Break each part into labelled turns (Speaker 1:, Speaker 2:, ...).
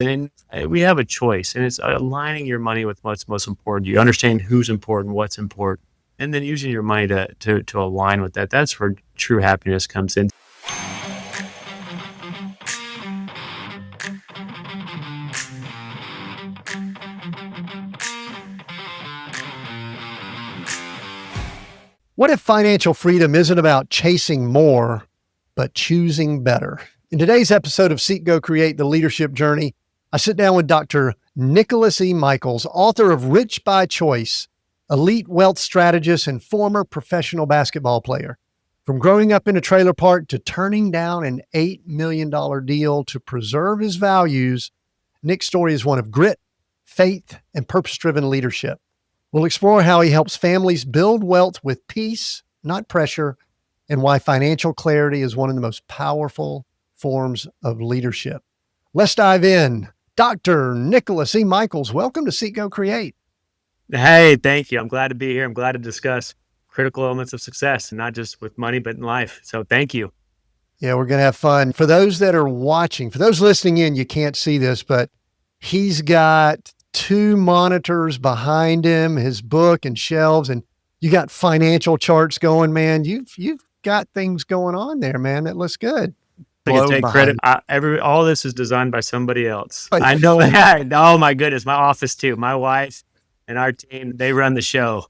Speaker 1: And we have a choice, and it's aligning your money with what's most important. You understand who's important, what's important, and then using your money to align with that. That's where true happiness comes in.
Speaker 2: What if financial freedom isn't about chasing more, but choosing better? In today's episode of Seek, Go, Create, the Leadership Journey, I sit down with Dr. Nicholas Michels, author of Rich by Choice, elite wealth strategist and former professional basketball player. From growing up in a trailer park to turning down an $8 million deal to preserve his values, Nick's story is one of grit, faith, and purpose-driven leadership. We'll explore how he helps families build wealth with peace, not pressure, and why financial clarity is one of the most powerful forms of leadership. Let's dive in. Dr. Nicholas Michels, welcome to Seek, Go, Create.
Speaker 1: Hey, thank you. I'm glad to be here. I'm glad to discuss critical elements of success, and not just with money, but in life. So thank you.
Speaker 2: Yeah, we're going to have fun. For those that are watching, for those listening in, you can't see this, but he's got two monitors behind him, his book and shelves, and you got financial charts going, man. You've got things going on there, man. That looks good.
Speaker 1: I can take credit. All this is designed by somebody else.
Speaker 2: Right.
Speaker 1: I know that. Oh my goodness. My office too. My wife and our team, they run the show.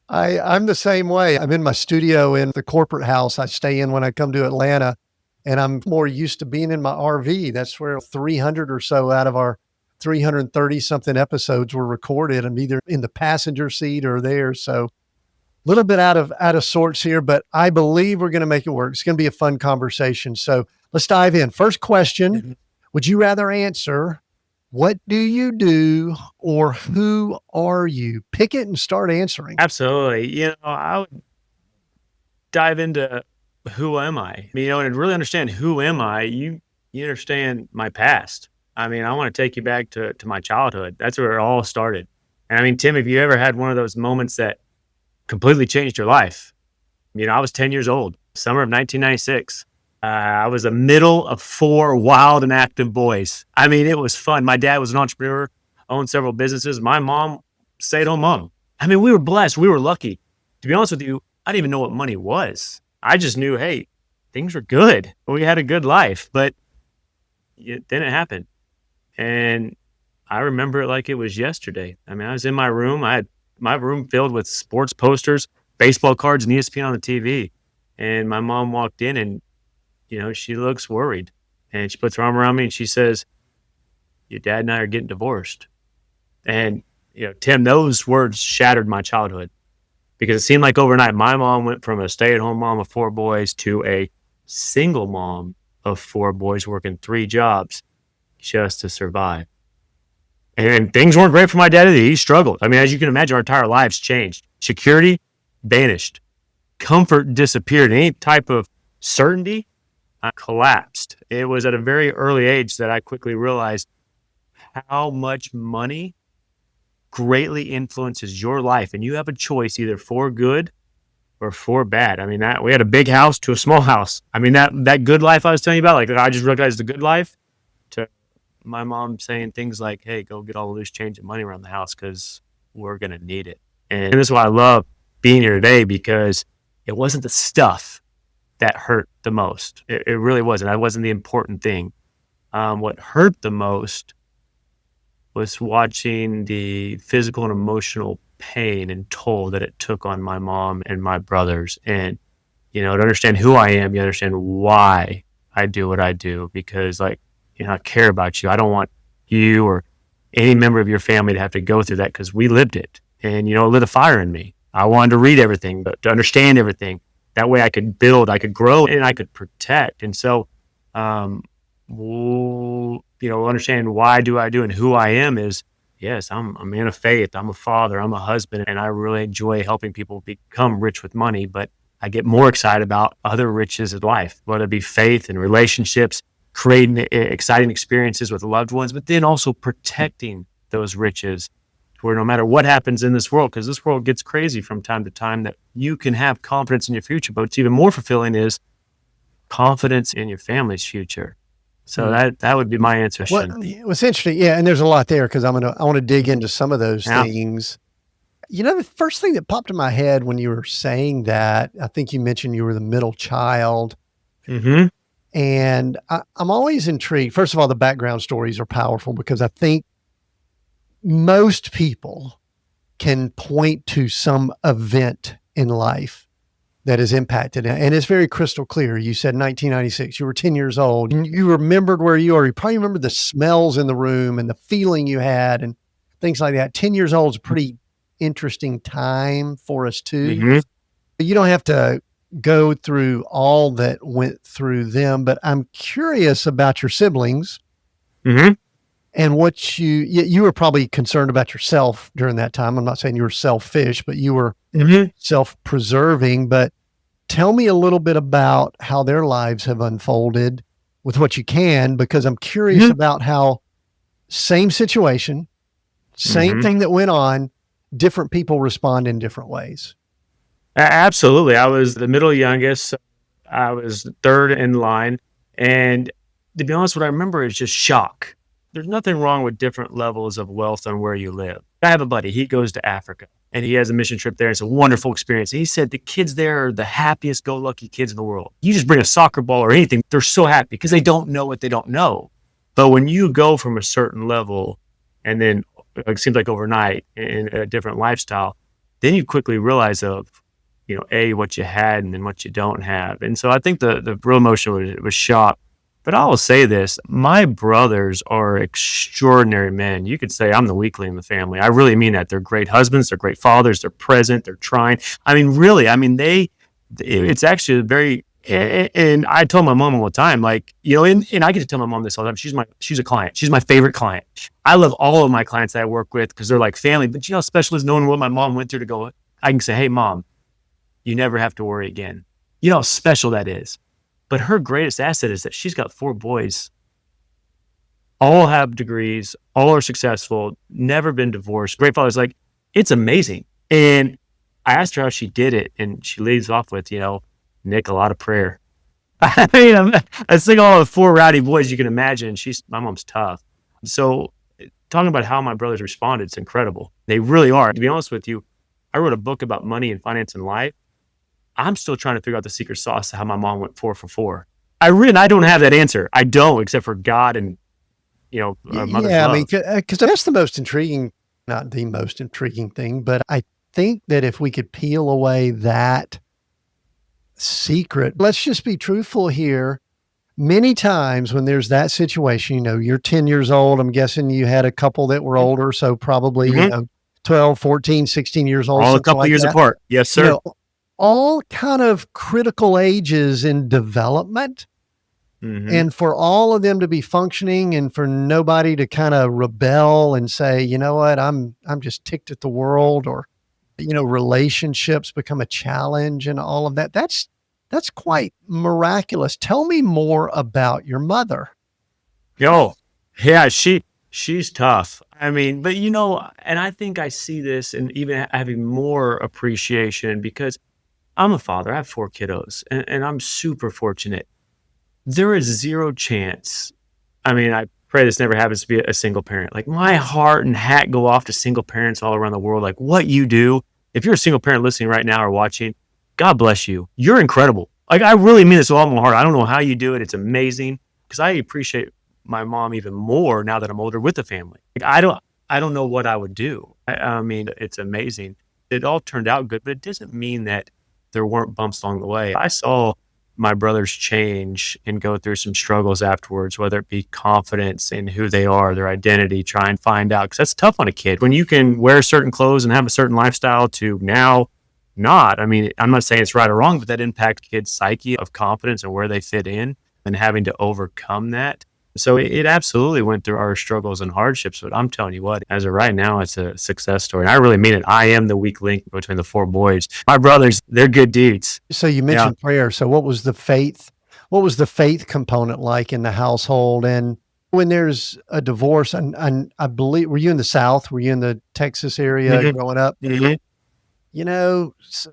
Speaker 2: I'm the same way. I'm in my studio in the corporate house I stay in when I come to Atlanta, and I'm more used to being in my RV. That's where 300 or so out of our 330 something episodes were recorded. I'm either in the passenger seat or there. So a little bit out of sorts here, but I believe we're going to make it work. It's going to be a fun conversation. So let's dive in. First question, would you rather answer, what do you do, or who are you? Pick it and start answering.
Speaker 1: Absolutely. I would dive into who am I? And really understand who am I, you understand my past. I want to take you back to my childhood. That's where it all started. And Tim, if you ever had one of those moments that completely changed your life, I was 10 years old, summer of 1996. I was a middle of four wild and active boys. It was fun. My dad was an entrepreneur, owned several businesses. My mom, stay-at-home mom. We were blessed. We were lucky. To be honest with you, I didn't even know what money was. I just knew, hey, things were good. We had a good life, but it didn't happen. And I remember it like it was yesterday. I was in my room. I had my room filled with sports posters, baseball cards, and ESPN on the TV. And my mom walked in and, she looks worried. And she puts her arm around me and she says, your dad and I are getting divorced. And, Tim, those words shattered my childhood, because it seemed like overnight my mom went from a stay-at-home mom of four boys to a single mom of four boys working three jobs just to survive. And things weren't great for my dad either. He struggled. As you can imagine, our entire lives changed. Security vanished. Comfort disappeared. Any type of certainty collapsed. It was at a very early age that I quickly realized how much money greatly influences your life. And you have a choice either for good or for bad. We had a big house to a small house. That good life I was telling you about, like I just recognized the good life, to my mom saying things like, hey, go get all of loose change and money around the house because we're going to need it. And this is why I love being here today, because it wasn't the stuff that hurt the most. It really wasn't. That wasn't the important thing. What hurt the most was watching the physical and emotional pain and toll that it took on my mom and my brothers. And, to understand who I am, you understand why I do what I do, because I care about you. I don't want you or any member of your family to have to go through that, because we lived it. And, it lit a fire in me. I wanted to read everything, but to understand everything. That way I could build, I could grow, and I could protect. And so, understanding why do I do and who I am is, yes, I'm a man of faith. I'm a father. I'm a husband. And I really enjoy helping people become rich with money. But I get more excited about other riches in life, whether it be faith and relationships, creating exciting experiences with loved ones, but then also protecting those riches, where no matter what happens in this world, because this world gets crazy from time to time, that you can have confidence in your future. But what's even more fulfilling is confidence in your family's future. So that would be my answer.
Speaker 2: What's interesting, yeah, and there's a lot there because I want to dig into some of those
Speaker 1: Yeah.
Speaker 2: things. The first thing that popped in my head when you were saying that, I think you mentioned you were the middle child,
Speaker 1: Mhm.
Speaker 2: and I'm always intrigued. First of all, the background stories are powerful because I think most people can point to some event in life that has impacted it. And it's very crystal clear. You said 1996, you were 10 years old. And you remembered where you are. You probably remember the smells in the room and the feeling you had and things like that. 10 years old is a pretty interesting time for us too.
Speaker 1: Mhm.
Speaker 2: You don't have to go through all that went through them, but I'm curious about your siblings
Speaker 1: Mhm.
Speaker 2: and what you were probably concerned about yourself during that time. I'm not saying you were selfish, but you were
Speaker 1: Mhm.
Speaker 2: self-preserving. But tell me a little bit about how their lives have unfolded with what you can, because I'm curious
Speaker 1: Mhm.
Speaker 2: about how same situation, same
Speaker 1: Mhm.
Speaker 2: thing that went on, different people respond in different ways.
Speaker 1: Absolutely. I was the middle youngest. I was third in line. And to be honest, what I remember is just shock. There's nothing wrong with different levels of wealth on where you live. I have a buddy, he goes to Africa and he has a mission trip there. It's a wonderful experience. He said the kids there are the happiest go lucky kids in the world. You just bring a soccer ball or anything, they're so happy because they don't know what they don't know. But when you go from a certain level and then it seems like overnight in a different lifestyle, then you quickly realize of A, what you had and then what you don't have. And so I think the real emotion was shock. But I will say this, my brothers are extraordinary men. You could say I'm the weakling in the family. I really mean that. They're great husbands, they're great fathers, they're present, they're trying. I mean, really, I mean, it's actually very, and I told my mom all the time, like, and I get to tell my mom this all the time. She's a client. She's my favorite client. I love all of my clients that I work with because they're like family. But you know how special is knowing what my mom went through to go, I can say, hey, mom, you never have to worry again. You know how special that is. But her greatest asset is that she's got 4 boys, all have degrees, all are successful, never been divorced. Great father's like, it's amazing. And I asked her how she did it, and she leads off with, Nick, a lot of prayer. I mean, I think all the 4 rowdy boys you can imagine. My mom's tough. So talking about how my brothers responded, it's incredible. They really are. To be honest with you, I wrote a book about money and finance and life. I'm still trying to figure out the secret sauce to how my mom went 4 for 4. I don't have that answer. I don't, except for God and a mother's
Speaker 2: Yeah, I mean,
Speaker 1: love.
Speaker 2: because that's the most intriguing, not the most intriguing thing, but I think that if we could peel away that secret, let's just be truthful here. Many times when there's that situation, you're 10 years old. I'm guessing you had a couple that were older. So probably,
Speaker 1: Mm-hmm.
Speaker 2: 12, 14, 16 years old,
Speaker 1: All a
Speaker 2: something
Speaker 1: couple
Speaker 2: like
Speaker 1: years
Speaker 2: that.
Speaker 1: apart. Yes,
Speaker 2: You
Speaker 1: sir.
Speaker 2: know, all kind of critical ages in development.
Speaker 1: Mm-hmm.
Speaker 2: And for all of them to be functioning and for nobody to kind of rebel and say, you know what, I'm just ticked at the world, or, relationships become a challenge and all of that. That's quite miraculous. Tell me more about your mother.
Speaker 1: Yo, yeah, she's tough. I mean, but and I think I see this and even having more appreciation because I'm a father. I have 4 kiddos, and I'm super fortunate. There is 0 chance. I mean, I pray this never happens to be a single parent. Like, my heart and hat go off to single parents all around the world. Like, what you do, if you're a single parent listening right now or watching, God bless you. You're incredible. Like, I really mean this with all my heart. I don't know how you do it. It's amazing because I appreciate my mom even more now that I'm older with a family. Like, I don't know what I would do. I mean, it's amazing. It all turned out good, but it doesn't mean that there weren't bumps along the way. I saw my brothers change and go through some struggles afterwards, whether it be confidence in who they are, their identity, try and find out. Cause that's tough on a kid when you can wear certain clothes and have a certain lifestyle to now not. I mean, I'm not saying it's right or wrong, but that impacts kids' psyche of confidence and where they fit in and having to overcome that. So it absolutely went through our struggles and hardships, but I'm telling you what, as of right now, it's a success story. And I really mean it. I am the weak link between the 4 boys. My brothers, they're good dudes.
Speaker 2: So you
Speaker 1: Yeah.
Speaker 2: mentioned prayer. So what was the faith component like in the household? And when there's a divorce, and I believe, were you in the South? Were you in the Texas area
Speaker 1: Mhm.
Speaker 2: growing up?
Speaker 1: Mhm.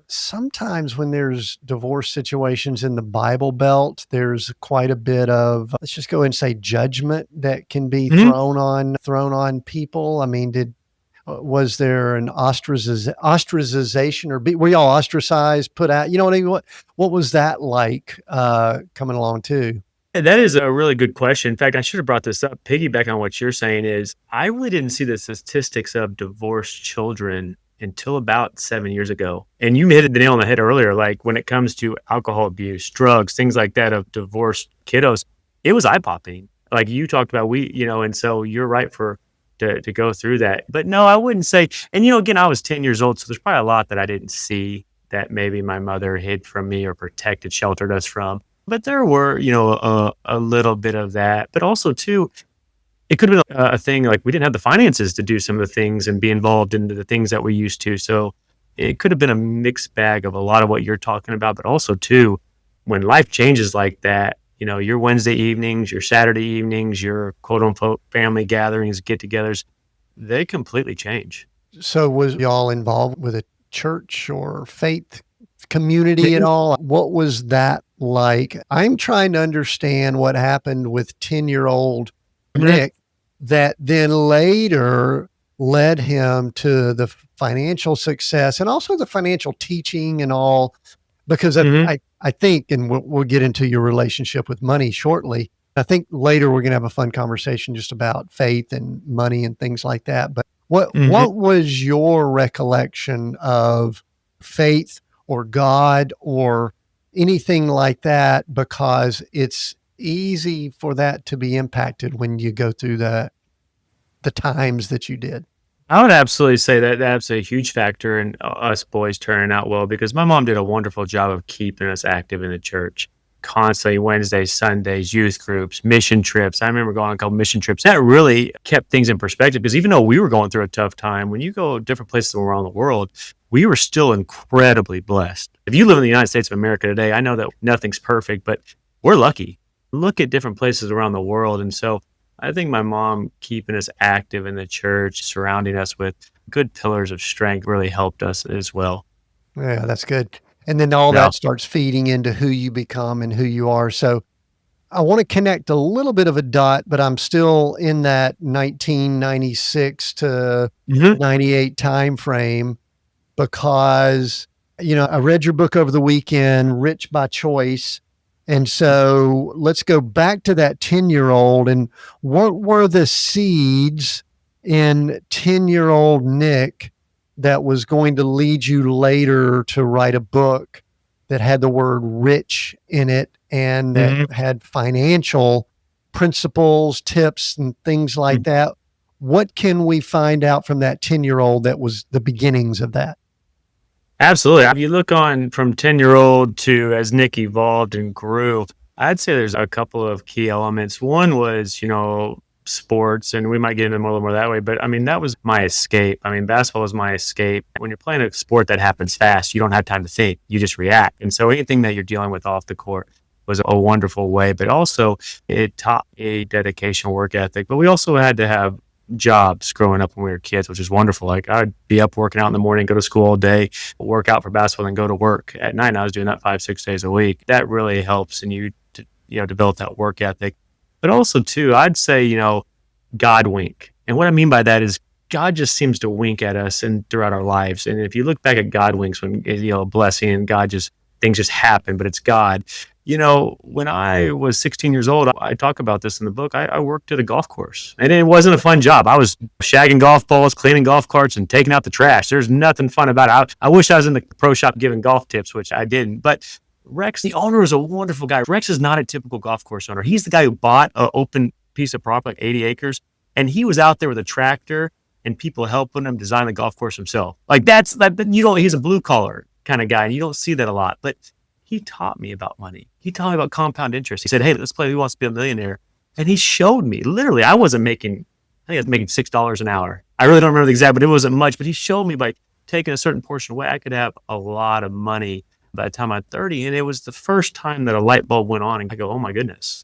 Speaker 2: Sometimes when there's divorce situations in the Bible Belt, there's quite a bit of, let's just go ahead and say, judgment that can be
Speaker 1: Mhm.
Speaker 2: thrown on people. I mean, was there an ostracization, or were y'all ostracized, put out? You know what I mean? What was that like coming along too?
Speaker 1: And that is a really good question. In fact, I should have brought this up. Piggyback on what you're saying is I really didn't see the statistics of divorced children until about 7 years ago. And you hit the nail on the head earlier. Like when it comes to alcohol abuse, drugs, things like that of divorced kiddos, it was eye popping. Like you talked about, and so you're right to go through that. But no, I wouldn't say. And again, I was 10 years old, so there's probably a lot that I didn't see that maybe my mother hid from me or protected, sheltered us from. But there were, a little bit of that, but also too, it could have been a thing like we didn't have the finances to do some of the things and be involved in the things that we used to. So it could have been a mixed bag of a lot of what you're talking about, but also too, when life changes like that, your Wednesday evenings, your Saturday evenings, your quote unquote family gatherings, get-togethers, they completely change.
Speaker 2: So was y'all involved with a church or faith community at
Speaker 1: Mhm,
Speaker 2: all? What was that like? I'm trying to understand what happened with 10-year-old
Speaker 1: mhm,
Speaker 2: Nick that then later led him to the financial success and also the financial teaching and all, because
Speaker 1: mhm.
Speaker 2: I think, and we'll get into your relationship with money shortly. I think later we're going to have a fun conversation just about faith and money and things like that. But
Speaker 1: Mhm.
Speaker 2: what was your recollection of faith or God or anything like that? Because it's easy for that to be impacted when you go through the times that you did.
Speaker 1: I would absolutely say that that's a huge factor in us boys turning out well because my mom did a wonderful job of keeping us active in the church. Constantly Wednesdays, Sundays, youth groups, mission trips. I remember going on a couple mission trips. That really kept things in perspective because even though we were going through a tough time, when you go different places around the world, we were still incredibly blessed. If you live in the United States of America today, I know that nothing's perfect, but we're lucky. Look at different places around the world. And so I think my mom keeping us active in the church, surrounding us with good pillars of strength really helped us as well.
Speaker 2: Yeah, that's good. And then all
Speaker 1: Now,
Speaker 2: that starts feeding into who you become and who you are. So I want to connect a little bit of a dot, but I'm still in that 1996 to
Speaker 1: mhm,
Speaker 2: 98 time frame because I read your book over the weekend, Rich by Choice. And so let's go back to that 10-year-old, and what were the seeds in 10-year-old Nick that was going to lead you later to write a book that had the word rich in it and that
Speaker 1: mhm,
Speaker 2: had financial principles, tips, and things like
Speaker 1: mhm.
Speaker 2: that? What can we find out from that 10-year-old that was the beginnings of that?
Speaker 1: Absolutely. If you look on from 10-year-old to as Nick evolved and grew, I'd say there's a couple of key elements. One was, sports, and we might get into more a little more that way, but I mean, that was my escape. I mean, basketball was my escape. When you're playing a sport that happens fast, you don't have time to think, you just react. And so anything that you're dealing with off the court was a wonderful way, but also it taught a dedication work ethic. But we also had to have jobs growing up when we were kids, which is wonderful. Like I'd be up working out in the morning, go to school all day, work out for basketball, and go to work at night. And I was doing that 5, 6 days a week. That really helps in you to, develop that work ethic. But also too, I'd say, God wink. And what I mean by that is God just seems to wink at us and throughout our lives. And if you look back at God winks when a blessing and God just things just happen, but it's God. When I was 16 years old, I talk about this in the book. I worked at a golf course, and it wasn't a fun job. I was shagging golf balls, cleaning golf carts, and taking out the trash. There's nothing fun about it. I wish I was in the pro shop giving golf tips, which I didn't. But Rex, the owner, is a wonderful guy. Rex is not a typical golf course owner. He's the guy who bought an open piece of property, like 80 acres, and he was out there with a tractor and people helping him design the golf course himself. Like that's that you don't. He's a blue collar kind of guy, and you don't see that a lot. But he taught me about money. He taught me about compound interest. He said, "Hey, let's play Who Wants to Be a Millionaire," and he showed me. Literally, I wasn't making. I think I was making $6 an hour. I really don't remember the exact, but it wasn't much. But he showed me by taking a certain portion away, I could have a lot of money by the time I'm 30. And it was the first time that a light bulb went on, and I go, "Oh my goodness!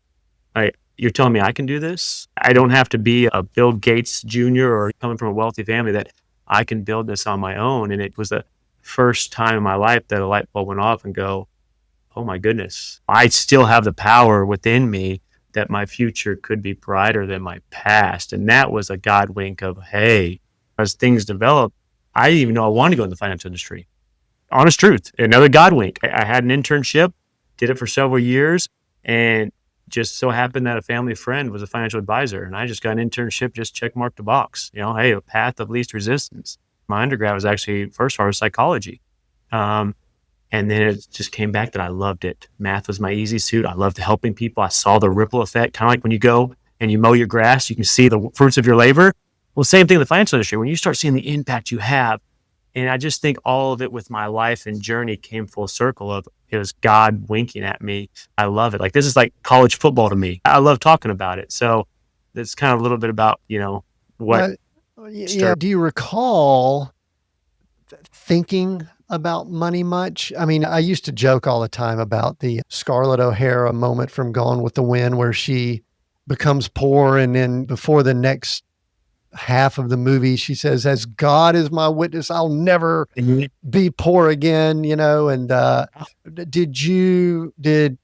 Speaker 1: You're telling me I can do this? I don't have to be a Bill Gates Jr. or coming from a wealthy family that I can build this on my own." And it was the first time in my life that a light bulb went off and go, oh my goodness, I still have the power within me that my future could be brighter than my past. And that was a God wink of, hey, as things develop, I didn't even know I wanted to go in the financial industry. Honest truth, another God wink. I had an internship, did it for several years, and just so happened that a family friend was a financial advisor. And I just got an internship, just check mark the box. Hey, a path of least resistance. My undergrad was actually, first part was psychology. Um, and then it just came back that I loved it. Math was my easy suit. I loved helping people. I saw the ripple effect, kind of like when you go and you mow your grass, you can see the fruits of your labor. Well, same thing in the financial industry. When you start seeing the impact you have, and I just think all of it with my life and journey came full circle of it was God winking at me. I love it. Like this is like college football to me. I love talking about it. So it's kind of a little bit about, what
Speaker 2: Well, yeah.
Speaker 1: started.
Speaker 2: Do you recall thinking about money much? I mean, I used to joke all the time about the Scarlett O'Hara moment from Gone with the Wind, where she becomes poor. And then before the next half of the movie, she says, as God is my witness, I'll never
Speaker 1: Mhm.
Speaker 2: be poor again, and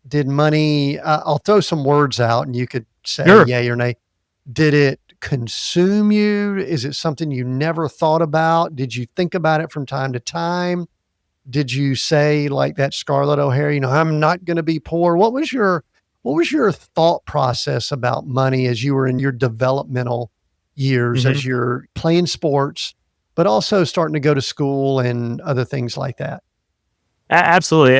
Speaker 2: did money, I'll throw some words out and you could say
Speaker 1: Sure.
Speaker 2: yay or nay. Did it consume you? Is it something you never thought about? Did you think about it from time to time? Did you say like that Scarlett O'Hara, I'm not going to be poor? What was your thought process about money as you were in your developmental years,
Speaker 1: Mhm.
Speaker 2: as you're playing sports, but also starting to go to school and other things like that?
Speaker 1: Absolutely.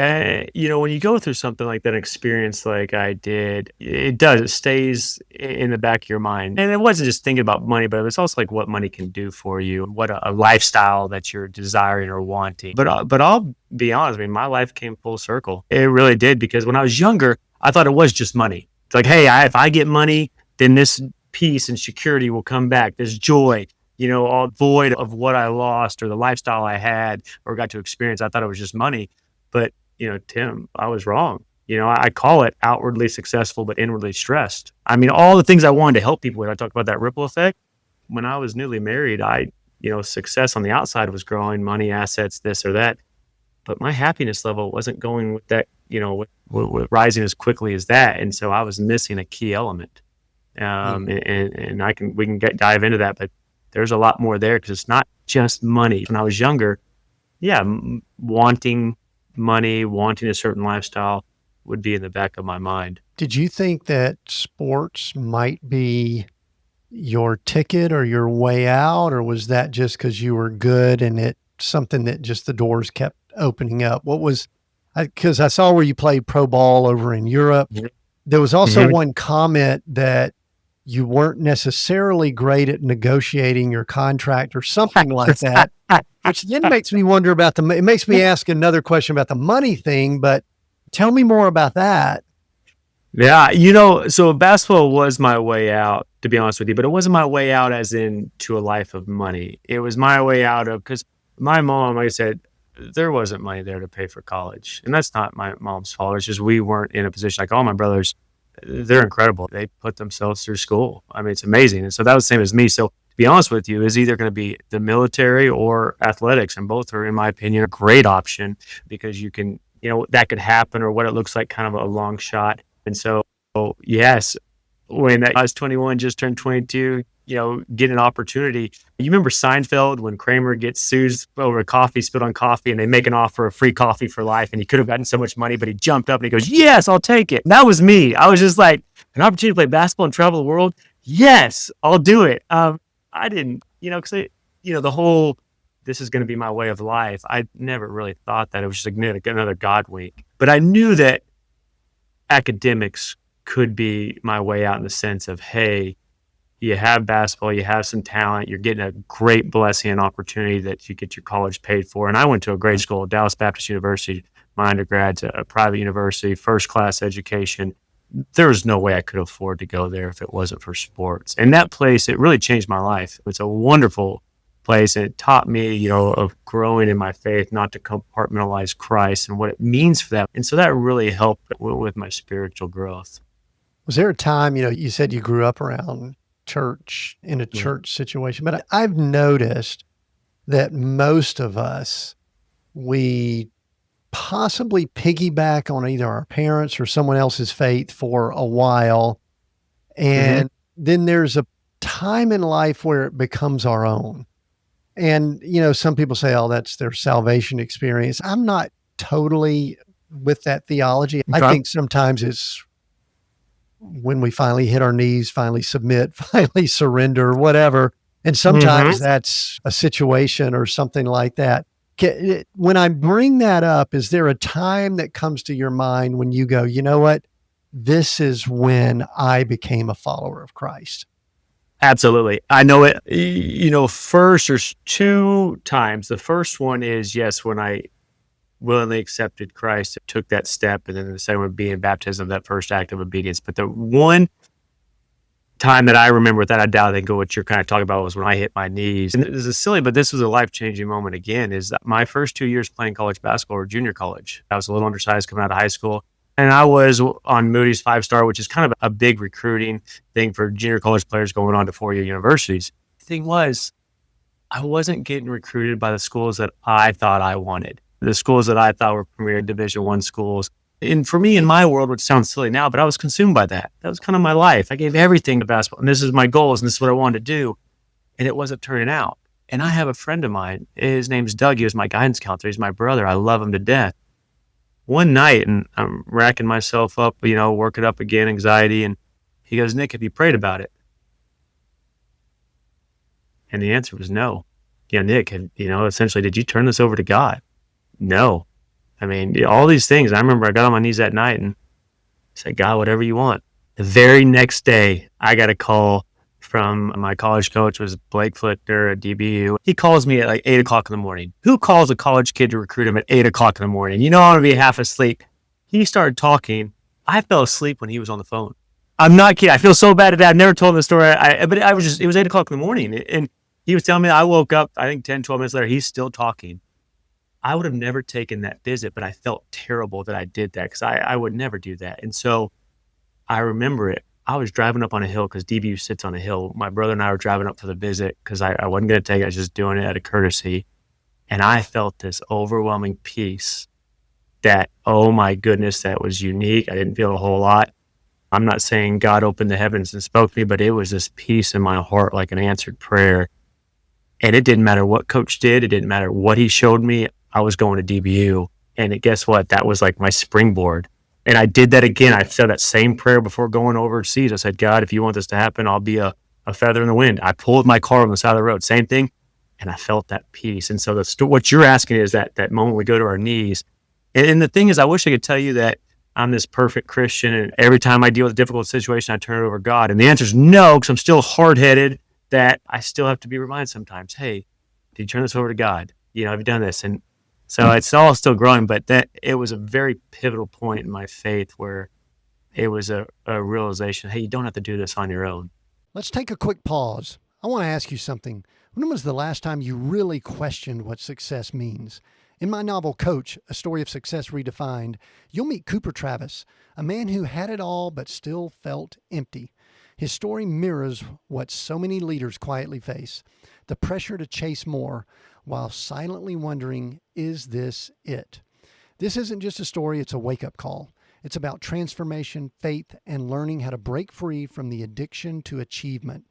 Speaker 1: When you go through something like that experience like I did, it does. It stays in the back of your mind. And it wasn't just thinking about money, but it was also like what money can do for you, what a lifestyle that you're desiring or wanting. But I'll be honest, I mean, my life came full circle. It really did because when I was younger, I thought it was just money. It's like, hey, if I get money, then this peace and security will come back. This joy, all void of what I lost or the lifestyle I had or got to experience. I thought it was just money. But, Tim, I was wrong. I call it outwardly successful, but inwardly stressed. I mean, all the things I wanted to help people with, I talked about that ripple effect. When I was newly married, success on the outside was growing, money, assets, this or that. But my happiness level wasn't going with that, with rising as quickly as that. And so I was missing a key element.
Speaker 2: Mm.
Speaker 1: And we can dive into that, but there's a lot more there because it's not just money. When I was younger, yeah, wanting money, wanting a certain lifestyle would be in the back of my mind.
Speaker 2: Did you think that sports might be your ticket or your way out, or was that just because you were good and it something that just the doors kept opening up? What was, because I saw where you played pro ball over in Europe.
Speaker 1: Mhm.
Speaker 2: There was also
Speaker 1: Mhm.
Speaker 2: one comment that you weren't necessarily great at negotiating your contract or something like that, which then makes me wonder about it makes me ask another question about the money thing, but tell me more about that.
Speaker 1: Yeah, so basketball was my way out, to be honest with you, but it wasn't my way out as in to a life of money. It was my way out of because my mom, like I said, there wasn't money there to pay for college. And that's not my mom's fault. It's just we weren't in a position like all my brothers, they're incredible. They put themselves through school. I mean, it's amazing. And so that was the same as me. So to be honest with you, is either going to be the military or athletics. And both are, in my opinion, a great option because you can, that could happen or what it looks like kind of a long shot. And so, yes, when I was 21, just turned 22, get an opportunity. You remember Seinfeld when Kramer gets sued over coffee spilled on coffee and they make an offer of free coffee for life and he could have gotten so much money, but he jumped up and he goes, yes, I'll take it. And that was me. I was just like, an opportunity to play basketball and travel the world. Yes, I'll do it. I didn't, because, the whole, this is going to be my way of life. I never really thought that it was just another God wink, but I knew that academics could be my way out in the sense of, hey, you have basketball, you have some talent, you're getting a great blessing and opportunity that you get your college paid for. And I went to a great school, Dallas Baptist University. My undergrad's a private university, first class education. There was no way I could afford to go there if it wasn't for sports. And that place, it really changed my life. It's a wonderful place. And it taught me, of growing in my faith, not to compartmentalize Christ and what it means for that. And so that really helped with my spiritual growth.
Speaker 2: Was there a time, you said you grew up around church in a
Speaker 1: Yeah.
Speaker 2: church situation, but I've noticed that most of us We possibly piggyback on either our parents or someone else's faith for a while.
Speaker 1: Mhm.
Speaker 2: And then there's a time in life where it becomes our own. And, some people say, oh, that's their salvation experience. I'm not totally with that theology. I
Speaker 1: Okay.
Speaker 2: think sometimes it's when we finally hit our knees, finally submit, finally surrender, whatever. And
Speaker 1: Mhm.
Speaker 2: sometimes that's a situation or something like that. When I bring that up, is there a time that comes to your mind when you go, you know what? This is when I became a follower of Christ?
Speaker 1: Absolutely. I know it. First, there's 2 times. The first one is, yes, when I willingly accepted Christ, took that step, and then the second one being baptism, that first act of obedience. But the one time that I remember without a doubt, I think what you're kind of talking about was when I hit my knees. And this is silly, but this was a life-changing moment again, is that my first 2 years playing college basketball or junior college. I was a little undersized coming out of high school, and I was on Moody's 5-star, which is kind of a big recruiting thing for junior college players going on to four-year universities. The thing was, I wasn't getting recruited by the schools that I thought I wanted. The schools that I thought were premier Division I schools. And for me, in my world, which sounds silly now, but I was consumed by that. That was kind of my life. I gave everything to basketball, and this is my goals, and this is what I wanted to do. And it wasn't turning out. And I have a friend of mine. His name's Doug. He was my guidance counselor. He's my brother. I love him to death. One night, and I'm racking myself up, working up again, anxiety. And he goes, Nick, have you prayed about it? And the answer was no. Yeah, Nick, essentially, did you turn this over to God? No. I mean, all these things. I remember I got on my knees that night and said, God, whatever you want. The very next day, I got a call from my college coach, was Blake Flickner at DBU. He calls me at like 8 o'clock in the morning. Who calls a college kid to recruit him at 8 o'clock in the morning? I'm going to be half asleep. He started talking. I fell asleep when he was on the phone. I'm not kidding. I feel so bad at that. I've never told him the story. But it was 8 o'clock in the morning. And he was telling me, I woke up, I think 10, 12 minutes later, he's still talking. I would have never taken that visit, but I felt terrible that I did that because I would never do that. And so I remember it. I was driving up on a hill because DBU sits on a hill. My brother and I were driving up for the visit because I wasn't going to take it. I was just doing it out of courtesy. And I felt this overwhelming peace that, oh my goodness, that was unique. I didn't feel a whole lot. I'm not saying God opened the heavens and spoke to me, but it was this peace in my heart, like an answered prayer. And it didn't matter what coach did. It didn't matter what he showed me. I was going to DBU. And guess what? That was like my springboard. And I did that again. I said that same prayer before going overseas. I said, God, if you want this to happen, I'll be a feather in the wind. I pulled my car on the side of the road. Same thing. And I felt that peace. And so what you're asking is that moment we go to our knees. And the thing is, I wish I could tell you that I'm this perfect Christian and every time I deal with a difficult situation, I turn it over to God. And the answer is no, because I'm still hard-headed, that I still have to be reminded sometimes, hey, did you turn this over to God? Have you done this? And so it's all still growing, but that it was a very pivotal point in my faith where it was a realization, hey, you don't have to do this on your own.
Speaker 2: Let's take a quick pause. I want to ask you something. When was the last time you really questioned what success means? In my novel, Coach, A Story of Success Redefined, you'll meet Cooper Travis, a man who had it all but still felt empty. His story mirrors what so many leaders quietly face: the pressure to chase more while silently wondering, is this it? This isn't just a story, it's a wake up call. It's about transformation, faith, and learning how to break free from the addiction to achievement.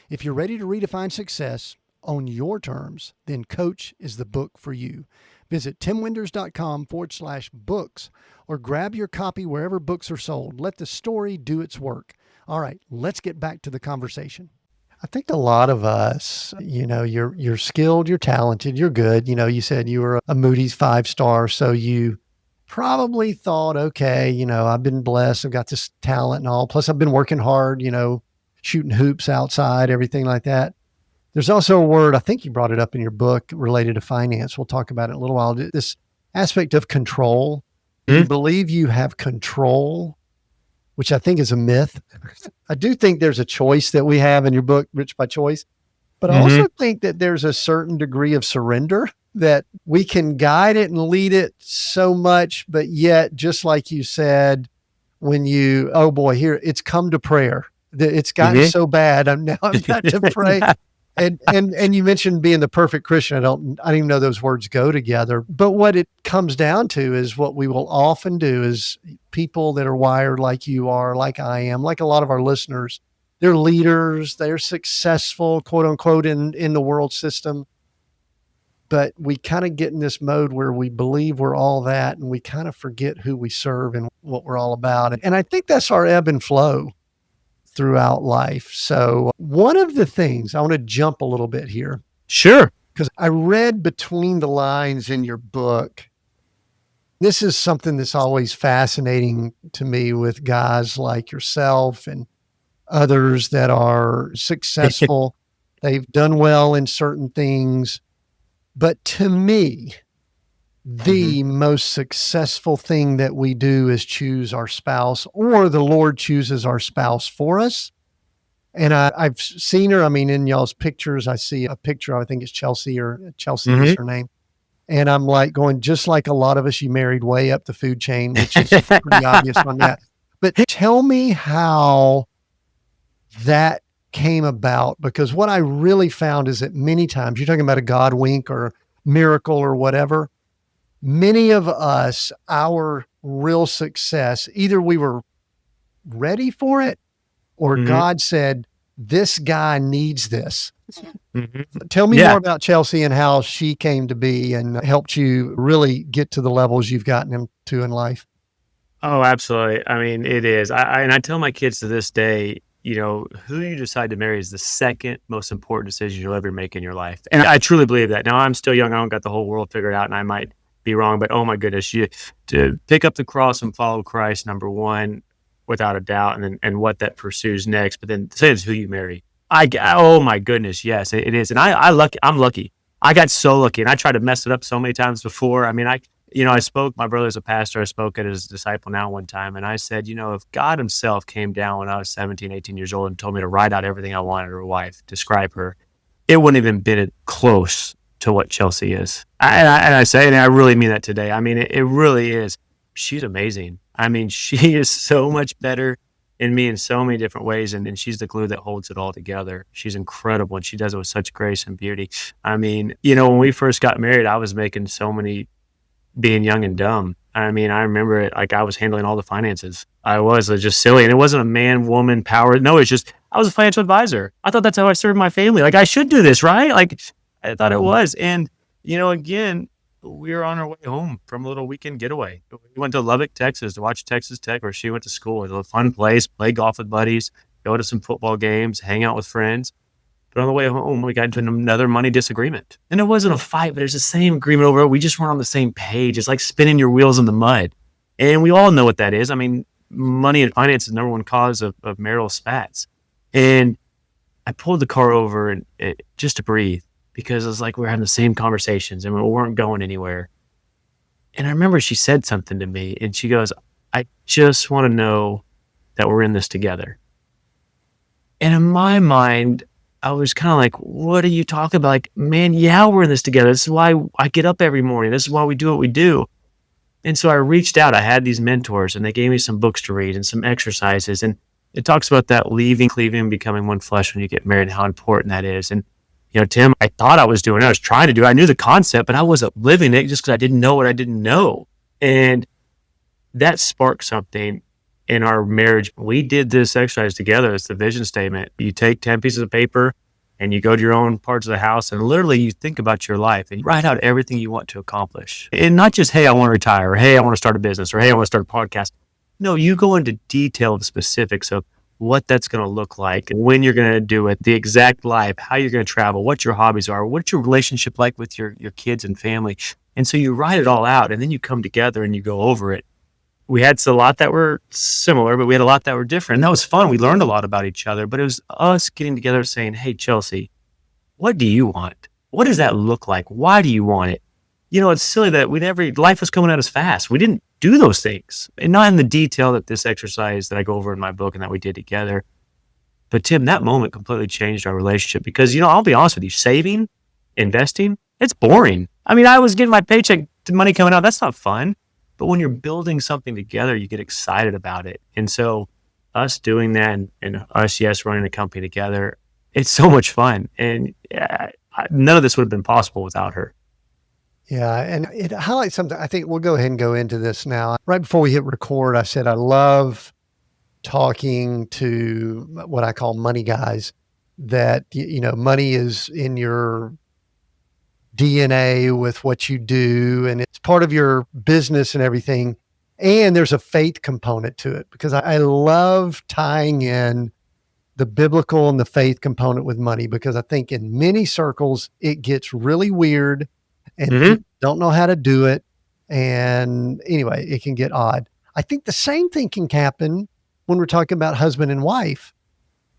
Speaker 2: If you're ready to redefine success on your terms, then Coach is the book for you. Visit timwinders.com/books or grab your copy wherever books are sold. Let the story do its work. All right, let's get back to the conversation. I think a lot of us, you're skilled, you're talented, you're good. You said you were a Moody's 5-star, so you probably thought, okay, I've been blessed, I've got this talent and all. Plus, I've been working hard, shooting hoops outside, everything like that. There's also a word, I think you brought it up in your book, related to finance. We'll talk about it in a little while. This aspect of control. You
Speaker 1: Mm-hmm.
Speaker 2: believe you have control, which I think is a myth. I do think there's a choice that we have in your book, Rich by Choice, but I
Speaker 1: Mm-hmm.
Speaker 2: also think that there's a certain degree of surrender that we can guide it and lead it so much, but yet, just like you said, oh boy, here it's come to prayer. It's gotten
Speaker 1: Mm-hmm.
Speaker 2: so bad. I've got to pray. And you mentioned being the perfect Christian. I don't even know those words go together. But what it comes down to is what we will often do is people that are wired like you are, like I am, like a lot of our listeners, they're leaders, they're successful, quote unquote, in the world system. But we kind of get in this mode where we believe we're all that and we kind of forget who we serve and what we're all about. And I think that's our ebb and flow throughout life. So, one of the things I want to jump a little bit here
Speaker 1: Sure.
Speaker 2: because I read between the lines in your book. This is something that's always fascinating to me with guys like yourself and others that are successful. They've done well in certain things. But to me, the most successful thing that we do is choose our spouse, or the Lord chooses our spouse for us. And I've seen her. I mean, in y'all's pictures, I see a picture. I think it's Chelsea, or Chelsea is
Speaker 1: Mhm.
Speaker 2: her name. And I'm like going, just like a lot of us, you married way up the food chain, which is pretty obvious on that. But tell me how that came about, because what I really found is that many times you're talking about a God wink or miracle or whatever. Many of us, our real success, either we were ready for it or
Speaker 1: Mhm.
Speaker 2: God said, this guy needs this.
Speaker 1: Mhm.
Speaker 2: Tell me more
Speaker 1: Yeah.
Speaker 2: about Chelsea and how she came to be and helped you really get to the levels you've gotten into in life.
Speaker 1: Oh, absolutely. I mean, it is. I tell my kids to this day, who you decide to marry is the second most important decision you'll ever make in your life. And I truly believe that. Now, I'm still young. I don't got the whole world figured out, and I might be wrong, but oh my goodness, you to pick up the cross and follow Christ, number one, without a doubt, and what that pursues next. But then say it's who you marry. Oh my goodness, yes, it is. And I'm lucky. I got so lucky, and I tried to mess it up so many times before. I mean, I spoke, my brother's a pastor. I spoke at his disciple now one time. And I said, if God himself came down when I was 17, 18 years old and told me to write out everything I wanted of a wife, describe her, it wouldn't even been close to what Chelsea is. And I say, and I really mean that today. I mean, it really is. She's amazing. I mean, she is so much better in me in so many different ways. And she's the glue that holds it all together. She's incredible. And she does it with such grace and beauty. I mean, when we first got married, I was making so many being young and dumb. I mean, I remember it like I was handling all the finances. I was just silly. And it wasn't a man, woman, power. No, it's just I was a financial advisor. I thought that's how I served my family. Like I should do this, right? Like I thought it was. And, again, we were on our way home from a little weekend getaway. We went to Lubbock, Texas to watch Texas Tech, where she went to school. It was a fun place, play golf with buddies, go to some football games, hang out with friends. But on the way home, we got into another money disagreement. And it wasn't a fight, but it was the same agreement over. We just weren't on the same page. It's like spinning your wheels in the mud. And we all know what that is. I mean, money and finance is the number one cause of marital spats. And I pulled the car over and just to breathe because it was like we were having the same conversations and we weren't going anywhere. And I remember she said something to me and she goes, I just want to know that we're in this together. And in my mind, I was kind of like, what are you talking about? Like, man, yeah, we're in this together. This is why I get up every morning. This is why we do what we do. And so I reached out. I had these mentors and they gave me some books to read and some exercises. And it talks about that leaving, cleaving, becoming one flesh when you get married and how important that is. And, Tim, I thought I was doing it. I was trying to do it. I knew the concept, but I wasn't living it just because I didn't know what I didn't know. And that sparked something in our marriage. We did this exercise together. It's the vision statement. You take 10 pieces of paper and you go to your own parts of the house and literally you think about your life and you write out everything you want to accomplish. And not just, hey, I want to retire, or hey, I want to start a business, or hey, I want to start a podcast. No, you go into detailed specifics of what that's going to look like, when you're going to do it, the exact life, how you're going to travel, what your hobbies are, what's your relationship like with your kids and family. And so you write it all out and then you come together and you go over it. We had a lot that were similar, but we had a lot that were different. And that was fun. We learned a lot about each other, but it was us getting together saying, hey, Chelsea, what do you want? What does that look like? Why do you want it? It's silly that life was coming at us fast. We didn't do those things, and not in the detail that this exercise that I go over in my book and that we did together. But Tim, that moment completely changed our relationship because, I'll be honest with you, saving, investing, it's boring. I mean, I was getting my paycheck, money coming out. That's not fun. But when you're building something together, you get excited about it. And so us doing that and us, yes, running a company together, It's so much fun. And none of this would have been possible without her.
Speaker 2: Yeah, and it highlights something. I think we'll go ahead and go into this now. Right before we hit record, I said I love talking to what I call money guys, that, money is in your DNA with what you do, and it's part of your business and everything. And there's a faith component to it, because I love tying in the biblical and the faith component with money, because I think in many circles it gets really weird and
Speaker 1: Hmm.
Speaker 2: people don't know how to do it. And anyway, it can get odd. I think the same thing can happen when we're talking about husband and wife.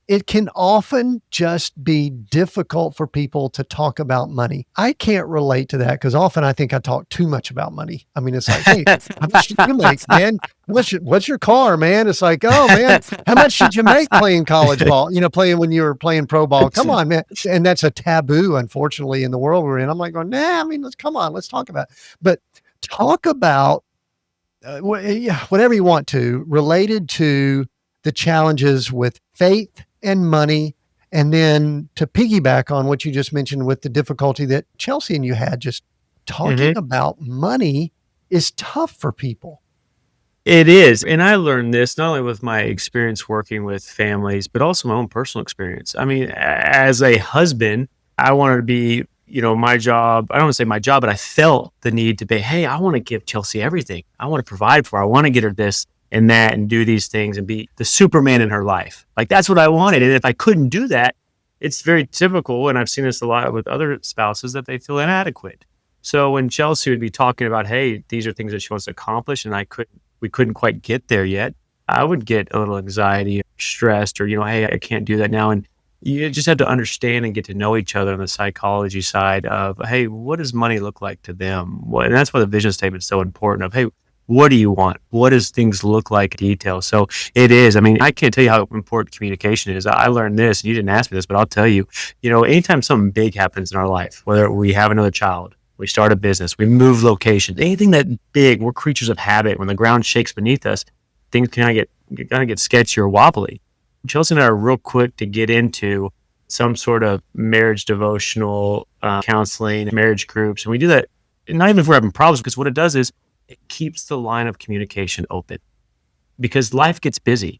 Speaker 2: It can often just be difficult for people to talk about money. I can't relate to that, because often I think I talk too much about money. I mean, it's like, hey, how much did you make, man? What's your car, man? It's like, oh man, how much did you make playing college ball? Playing when you were playing pro ball. Come on, man. And that's a taboo, unfortunately, in the world we're in. I'm like going, nah, I mean, let's talk about it. But talk about whatever you want to, related to the challenges with faith and money. And then to piggyback on what you just mentioned with the difficulty that Chelsea and you had, just talking
Speaker 1: Hmm.
Speaker 2: about money is tough for people.
Speaker 1: It is. And I learned this not only with my experience working with families, but also my own personal experience. I mean, as a husband, I wanted to be, my job. I don't want to say my job, but I felt the need to be, hey, I want to give Chelsea everything. I want to provide for her. I want to get her this and that and do these things and be the Superman in her life. Like that's what I wanted. And if I couldn't do that, it's very typical. And I've seen this a lot with other spouses that they feel inadequate. So when Chelsea would be talking about, hey, these are things that she wants to accomplish, and we couldn't quite get there yet, I would get a little anxiety or stressed or, hey, I can't do that now. And you just have to understand and get to know each other on the psychology side of, hey, what does money look like to them? And that's why the vision statement is so important of, hey, what do you want? What does things look like in detail? So it is. I mean, I can't tell you how important communication is. I learned this, and you didn't ask me this, but I'll tell you, anytime something big happens in our life, whether we have another child, we start a business, we move locations, anything that big, we're creatures of habit. When the ground shakes beneath us, things kind of get sketchy or wobbly. Chelsea and I are real quick to get into some sort of marriage devotional counseling, marriage groups. And we do that not even if we're having problems, because what it does is it keeps the line of communication open, because life gets busy.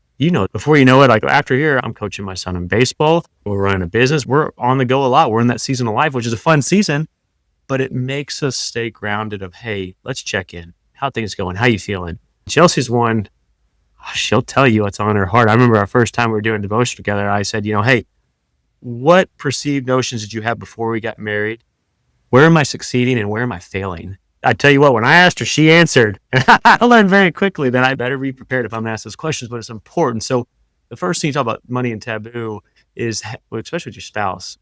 Speaker 1: Before you know it, like after here, I'm coaching my son in baseball. We're running a business. We're on the go a lot. We're in that season of life, which is a fun season, but it makes us stay grounded of, hey, let's check in. How things going? How you feeling? Chelsea's one, she'll tell you what's on her heart. I remember our first time we were doing devotion together, I said, hey, what perceived notions did you have before we got married? Where am I succeeding and where am I failing? I tell you what, when I asked her, she answered. And I learned very quickly that I better be prepared if I'm going to ask those questions, but it's important. So the first thing you talk about money and taboo is, especially with your spouse,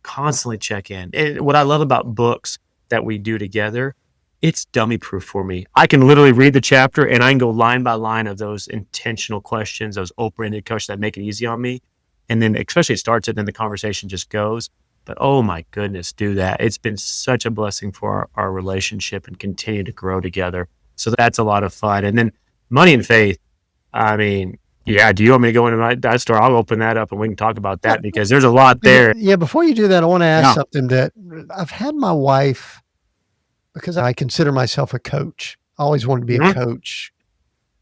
Speaker 1: constantly check in. And what I love about books that we do together, it's dummy proof for me. I can literally read the chapter and I can go line by line of those intentional questions, those open-ended questions that make it easy on me. And then especially it starts it, then the conversation just goes. But oh my goodness, do that. It's been such a blessing for our relationship and continue to grow together. So that's a lot of fun. And then money and faith. I mean, yeah, do you want me to go into that store? I'll open that up and we can talk about that, because there's a lot there.
Speaker 2: Yeah. Before you do that, I want to ask
Speaker 1: Yeah.
Speaker 2: something that I've had my wife, because I consider myself a coach. I always wanted to be a
Speaker 1: Mhm.
Speaker 2: coach.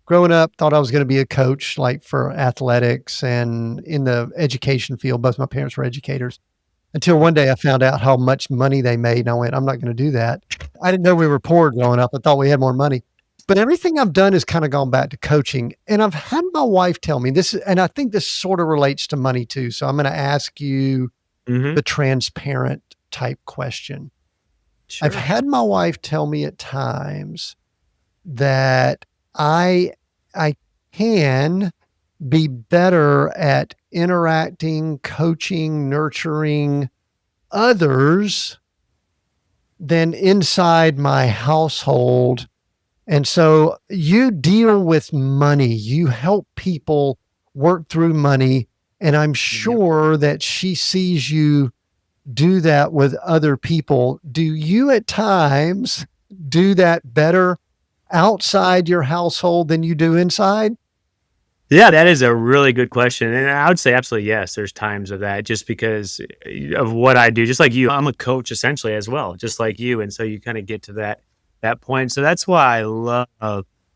Speaker 2: Growing up, thought I was going to be a coach, like for athletics and in the education field. Both my parents were educators, until one day I found out how much money they made. And I went, I'm not going to do that. I didn't know we were poor growing up. I thought we had more money. But everything I've done has kind of gone back to coaching. And I've had my wife tell me this, and I think this sort of relates to money too. So I'm going to ask you
Speaker 1: Mhm.
Speaker 2: the transparent type question. I've
Speaker 1: Sure.
Speaker 2: had my wife tell me at times that I can be better at interacting, coaching, nurturing others than inside my household. And so you deal with money, you help people work through money. And I'm
Speaker 1: Yep.
Speaker 2: sure that she sees you do that with other people. Do you at times do that better outside your household than you do inside?
Speaker 1: Yeah, that is a really good question, and I would say absolutely yes, there's times of that just because of what I do, just like you, I'm a coach essentially as well, just like you, and so you kinda get to that point, so that's why I love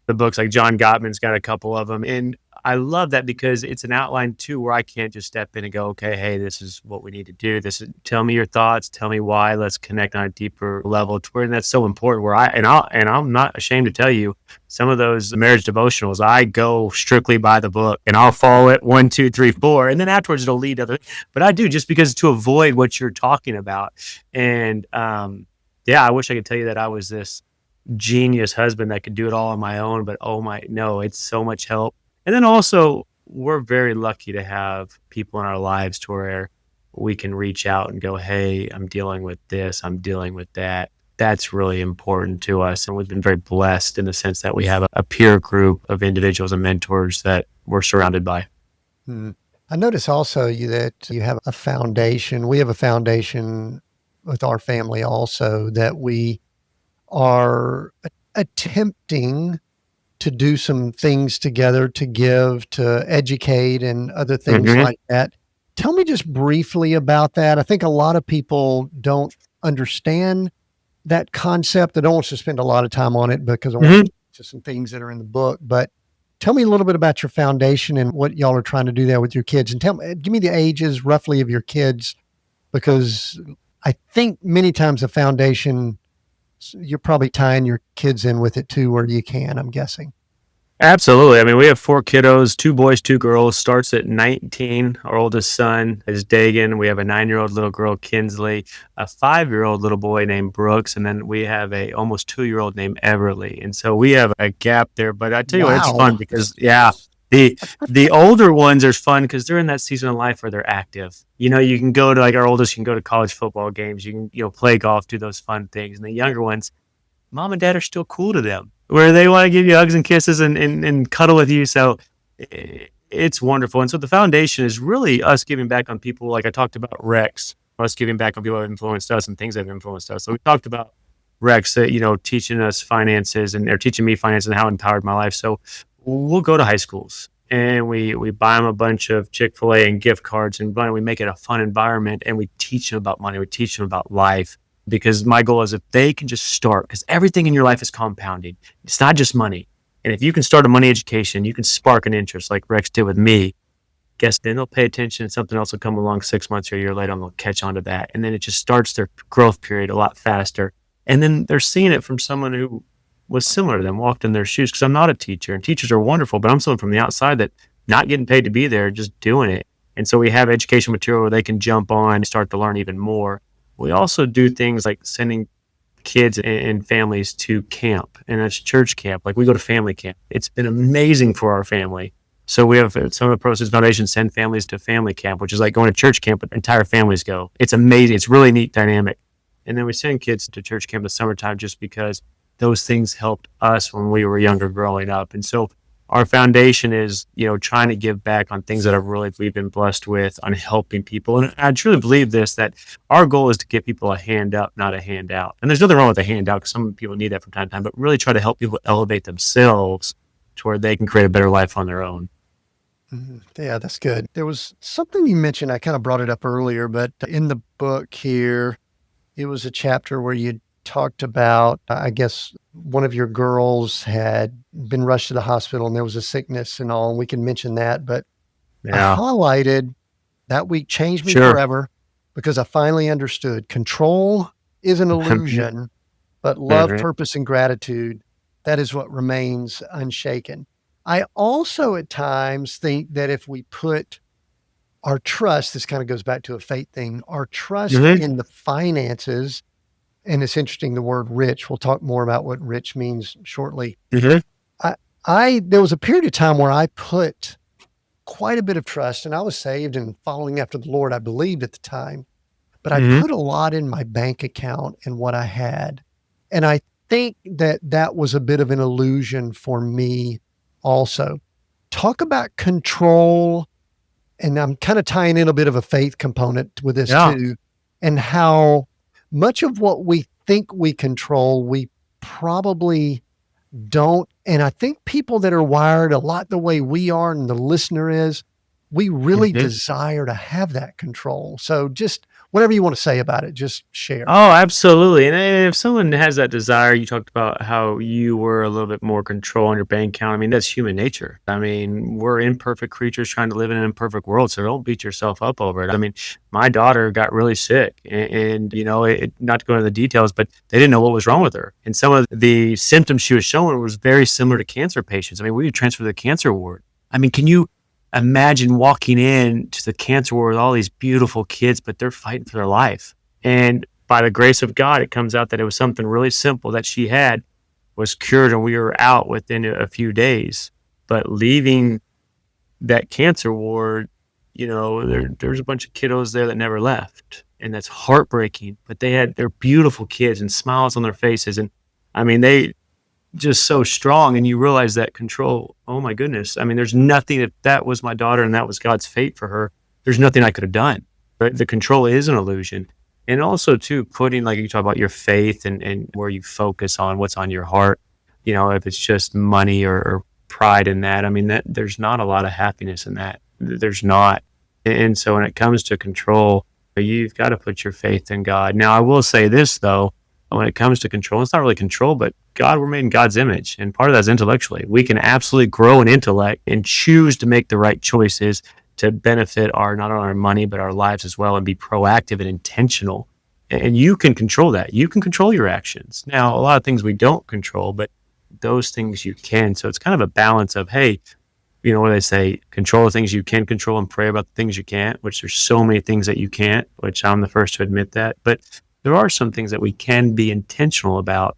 Speaker 1: the books, like John Gottman's got a couple of them, and I love that because it's an outline too where I can't just step in and go, "Okay, hey, this is what we need to do. This is tell me your thoughts, tell me why, let's connect on a deeper level," to where and that's so important where I'm not ashamed to tell you some of those marriage devotionals, I go strictly by the book and I'll follow it one, two, three, four, and then afterwards it'll lead other. But I do just because to avoid what you're talking about. And yeah, I wish I could tell you that I was this genius husband that could do it all on my own, but oh my, no, it's so much help. And then also, we're very lucky to have people in our lives to where we can reach out and go, hey, I'm dealing with this, I'm dealing with that. That's really important to us. And we've been very blessed in the sense that we have a peer group of individuals and mentors that we're surrounded by.
Speaker 2: Mm. I notice also that you have a foundation. We have a foundation with our family also that we are attempting to do some things together to give, to educate, and other things
Speaker 1: Hmm.
Speaker 2: like that. Tell me just briefly about that. I think a lot of people don't understand that concept. I don't want to spend a lot of time on it because I want to
Speaker 1: Hmm.
Speaker 2: get to some things that are in the book. But tell me a little bit about your foundation and what y'all are trying to do there with your kids. And give me the ages roughly of your kids, because I think many times the foundation, you're probably tying your kids in with it too, where you can, I'm guessing.
Speaker 1: Absolutely. I mean, we have four kiddos, two boys, two girls. Starts at 19. Our oldest son is Dagan. We have a 9-year-old little girl, Kinsley, a 5-year-old little boy named Brooks, and then we have a almost 2-year-old named Everly. And so we have a gap there. But I tell you what, it's fun
Speaker 2: Wow.
Speaker 1: because yeah, the older ones are fun because they're in that season of life where they're active. You know, you can go to like our oldest, you can go to college football games, you can play golf, do those fun things, and the younger ones mom and dad are still cool to them, where they want to give you hugs and kisses and cuddle with you. So it's wonderful. And so the foundation is really us giving back on people. Like I talked about Rex, us giving back on people that have influenced us and things that have influenced us. So we talked about Rex, teaching us finances and they're teaching me finance and how it empowered my life. So we'll go to high schools and we buy them a bunch of Chick-fil-A and gift cards and we make it a fun environment and we teach them about money. We teach them about life because my goal is if they can just start, because everything in your life is compounding. It's not just money. And if you can start a money education, you can spark an interest like Rex did with me. Guess then they'll pay attention and something else will come along 6 months or a year later and they'll catch on to that. And then it just starts their growth period a lot faster. And then they're seeing it from someone who was similar to them, walked in their shoes. Because I'm not a teacher and teachers are wonderful, but I'm someone from the outside that not getting paid to be there, just doing it. And so we have education material where they can jump on and start to learn even more. We also do things like sending kids and families to camp, and it's church camp. Like we go to family camp. It's been amazing for our family. So we have some of the Proceeds Foundation send families to family camp, which is like going to church camp, but entire families go. It's amazing. It's really neat dynamic. And then we send kids to church camp in the summertime just because those things helped us when we were younger growing up. And so our foundation is, trying to give back on things that we've been blessed with on helping people. And I truly believe this, that our goal is to give people a hand up, not a handout. And there's nothing wrong with a handout because some people need that from time to time, but really try to help people elevate themselves to where they can create a better life on their own.
Speaker 2: Yeah, that's good. There was something you mentioned. I kind of brought it up earlier, but in the book here, it was a chapter where you talked about, I guess, one of your girls had been rushed to the hospital and there was a sickness and all. And we can mention that. But I
Speaker 1: Yeah,
Speaker 2: highlighted that week changed me
Speaker 1: sure.
Speaker 2: forever because I finally understood control is an illusion, but love,
Speaker 1: Mhm.
Speaker 2: purpose, and gratitude, that is what remains unshaken. I also at times think that if we put our trust, this kind of goes back to a faith thing, our trust
Speaker 1: Mhm.
Speaker 2: in the finances, and it's interesting the word rich. We'll talk more about what rich means shortly.
Speaker 1: Mhm.
Speaker 2: I, there was a period of time where I put quite a bit of trust, and I was saved and following after the Lord, I believed at the time, but I
Speaker 1: Mhm.
Speaker 2: put a lot in my bank account and what I had. And I think that that was a bit of an illusion for me also. Talk about control, and I'm kind of tying in a bit of a faith component with this
Speaker 1: Yeah.
Speaker 2: too, and how much of what we think we control, we probably don't. And I think people that are wired a lot the way we are and the listener is, we really
Speaker 1: Mhm.
Speaker 2: desire to have that control. So just whatever you want to say about it, just share.
Speaker 1: Oh, absolutely. And if someone has that desire, you talked about how you were a little bit more control on your bank account. I mean, that's human nature. I mean, we're imperfect creatures trying to live in an imperfect world. So don't beat yourself up over it. I mean, my daughter got really sick and not to go into the details, but they didn't know what was wrong with her. And some of the symptoms she was showing was very similar to cancer patients. I mean, we would transfer to the cancer ward. I mean, can you imagine walking in to the cancer ward with all these beautiful kids, but they're fighting for their life? And by the grace of God, it comes out that it was something really simple that she had was cured, and we were out within a few days. But leaving that cancer ward, there's a bunch of kiddos there that never left, and that's heartbreaking. But they're beautiful kids and smiles on their faces, and I mean they just so strong. And you realize that control. Oh my goodness! I mean, there's nothing. If that was my daughter and that was God's fate for her, there's nothing I could have done. But the control is an illusion. And also too, putting, like you talk about, your faith and where you focus on what's on your heart. If it's just money or pride in that, I mean, that there's not a lot of happiness in that. There's not. And so when it comes to control, you've got to put your faith in God. Now, I will say this though, when it comes to control, it's not really control, but God, we're made in God's image. And part of that is intellectually. We can absolutely grow in intellect and choose to make the right choices to benefit not only our money, but our lives as well, and be proactive and intentional. And you can control that. You can control your actions. Now, a lot of things we don't control, but those things you can. So it's kind of a balance of, hey, what do they say? Control the things you can control and pray about the things you can't, which there's so many things that you can't, which I'm the first to admit that. But there are some things that we can be intentional about,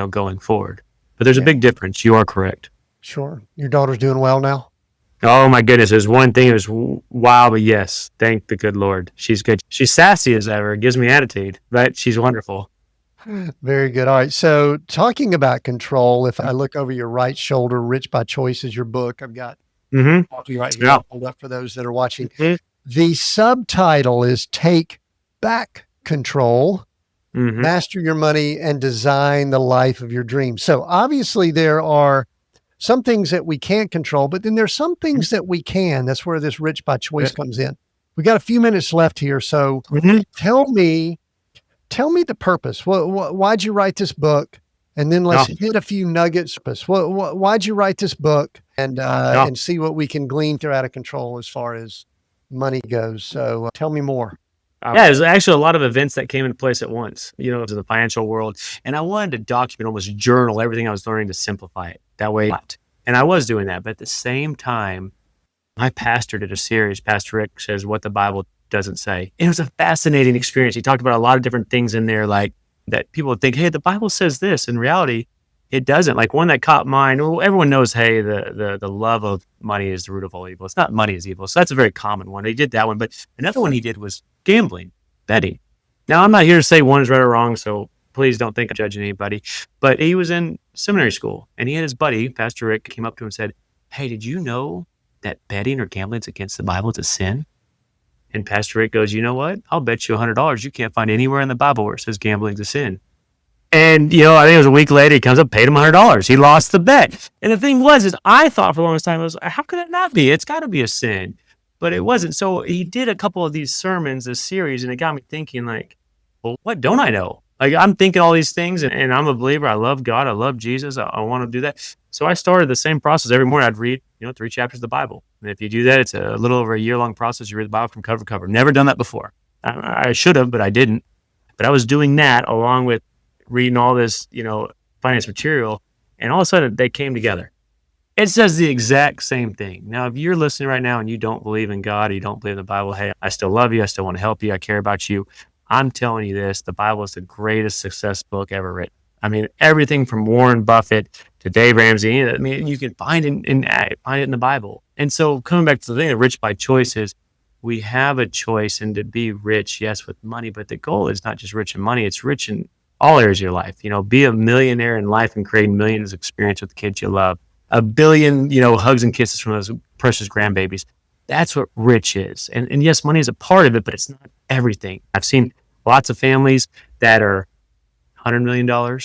Speaker 1: going forward. But there's a
Speaker 2: Yeah,
Speaker 1: big difference. You are correct.
Speaker 2: sure. Your daughter's doing well now.
Speaker 1: Oh my goodness. There's one thing that was wow, but yes, thank the good Lord. She's good. She's sassy as ever. Gives me attitude, but she's wonderful.
Speaker 2: Very good. All right. So, talking about control, if I look over your right shoulder, Rich by Choice is your book. I've got
Speaker 1: Mm-hmm.
Speaker 2: copy right here.
Speaker 1: Yeah.
Speaker 2: I'll hold up for those that are watching.
Speaker 1: Mm-hmm.
Speaker 2: The subtitle is Take Back Control,
Speaker 1: Mm-hmm.
Speaker 2: Master Your Money, and Design the Life of Your Dreams. So, obviously, there are some things that we can't control, but then there's some things that we can. That's where this Rich by Choice comes in. We got a few minutes left here. So,
Speaker 1: Mm-hmm.
Speaker 2: tell me the purpose. Why'd you write this book? And then let's
Speaker 1: Yeah.
Speaker 2: hit a few nuggets. Why'd you write this book?
Speaker 1: Yeah.
Speaker 2: And see what we can glean through Out of Control as far as money goes. So tell me more.
Speaker 1: Yeah, there's actually a lot of events that came into place at once, to the financial world. And I wanted to document, almost journal everything I was learning to simplify it. That way, and I was doing that. But at the same time, my pastor did a series. Pastor Rick says what the Bible doesn't say. It was a fascinating experience. He talked about a lot of different things in there, like that people would think, hey, the Bible says this. In reality, it doesn't. Like one that caught mine. Well, everyone knows, hey, the love of money is the root of all evil. It's not money is evil. So that's a very common one. He did that one. But another one he did was gambling, betting. Now, I'm not here to say one is right or wrong, so please don't think I'm judging anybody. But he was in seminary school, and he had his buddy, Pastor Rick, came up to him and said, hey, did you know that betting or gambling is against the Bible? It's a sin. And Pastor Rick goes, you know what? I'll bet you $100 you can't find anywhere in the Bible where it says gambling's a sin. And, I think it was a week later, he comes up, paid him $100. He lost the bet. And the thing was, I thought for the longest time, how could it not be? It's got to be a sin. But it wasn't. So he did a couple of these sermons, this series, and it got me thinking, like, well, what don't I know? Like, I'm thinking all these things, and I'm a believer. I love God. I love Jesus. I want to do that. So I started the same process. Every morning I'd read, 3 chapters of the Bible. And if you do that, it's a little over a year-long process. You read the Bible from cover to cover. Never done that before. I should have, but I didn't. But I was doing that along with reading all this, finance material, and all of a sudden they came together. It says the exact same thing. Now, if you're listening right now and you don't believe in God, or you don't believe in the Bible, hey, I still love you. I still want to help you. I care about you. I'm telling you this, the Bible is the greatest success book ever written. I mean, everything from Warren Buffett to Dave Ramsey, I mean, you can find it in the Bible. And so coming back to the thing of rich by choice is we have a choice, and to be rich, yes, with money, but the goal is not just rich in money, it's rich in all areas of your life. Be a millionaire in life and create millions of experience with the kids you love. A billion, hugs and kisses from those precious grandbabies. That's what rich is. And yes, money is a part of it, but it's not everything. I've seen lots of families that are $100 million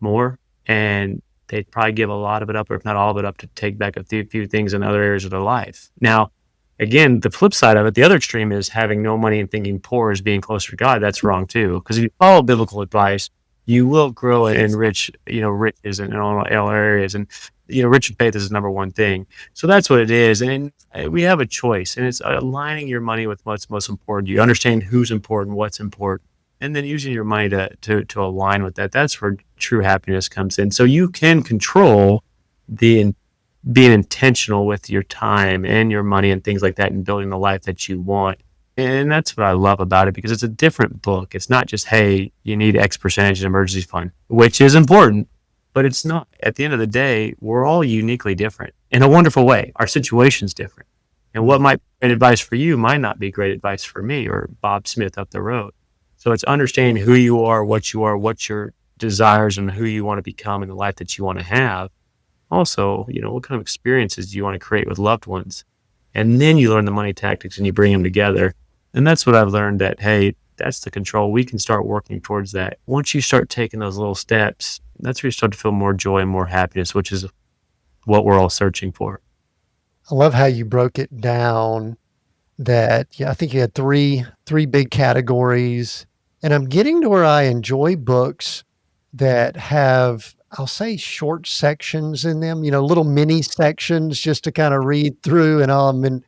Speaker 1: more, and they'd probably give a lot of it up, or if not all of it up, to take back a few things in other areas of their life. Now, again, the flip side of it, the other extreme is having no money and thinking poor is being closer to God. That's wrong too. Because if you follow biblical advice, you will grow and enrich, riches in all areas. And, rich in faith is the number one thing. So that's what it is. And we have a choice, and it's aligning your money with what's most important. You understand who's important, what's important, and then using your money to align with that. That's where true happiness comes in. So you can control the being intentional with your time and your money and things like that, and building the life that you want. And that's what I love about it, because it's a different book. It's not just, hey, you need X percentage in emergency fund, which is important, but it's not. At the end of the day, we're all uniquely different in a wonderful way. Our situation's different. And what might be great advice for you might not be great advice for me or Bob Smith up the road. So it's understanding who you are, what your desires, and who you want to become in the life that you want to have. Also, what kind of experiences do you want to create with loved ones? And then you learn the money tactics and you bring them together. And that's what I've learned, that, hey, that's the control. We can start working towards that. Once you start taking those little steps, that's where you start to feel more joy and more happiness, which is what we're all searching for.
Speaker 2: I love how you broke it down that, yeah, I think you had three big categories. And I'm getting to where I enjoy books that have, I'll say, short sections in them, little mini sections just to kind of read through. And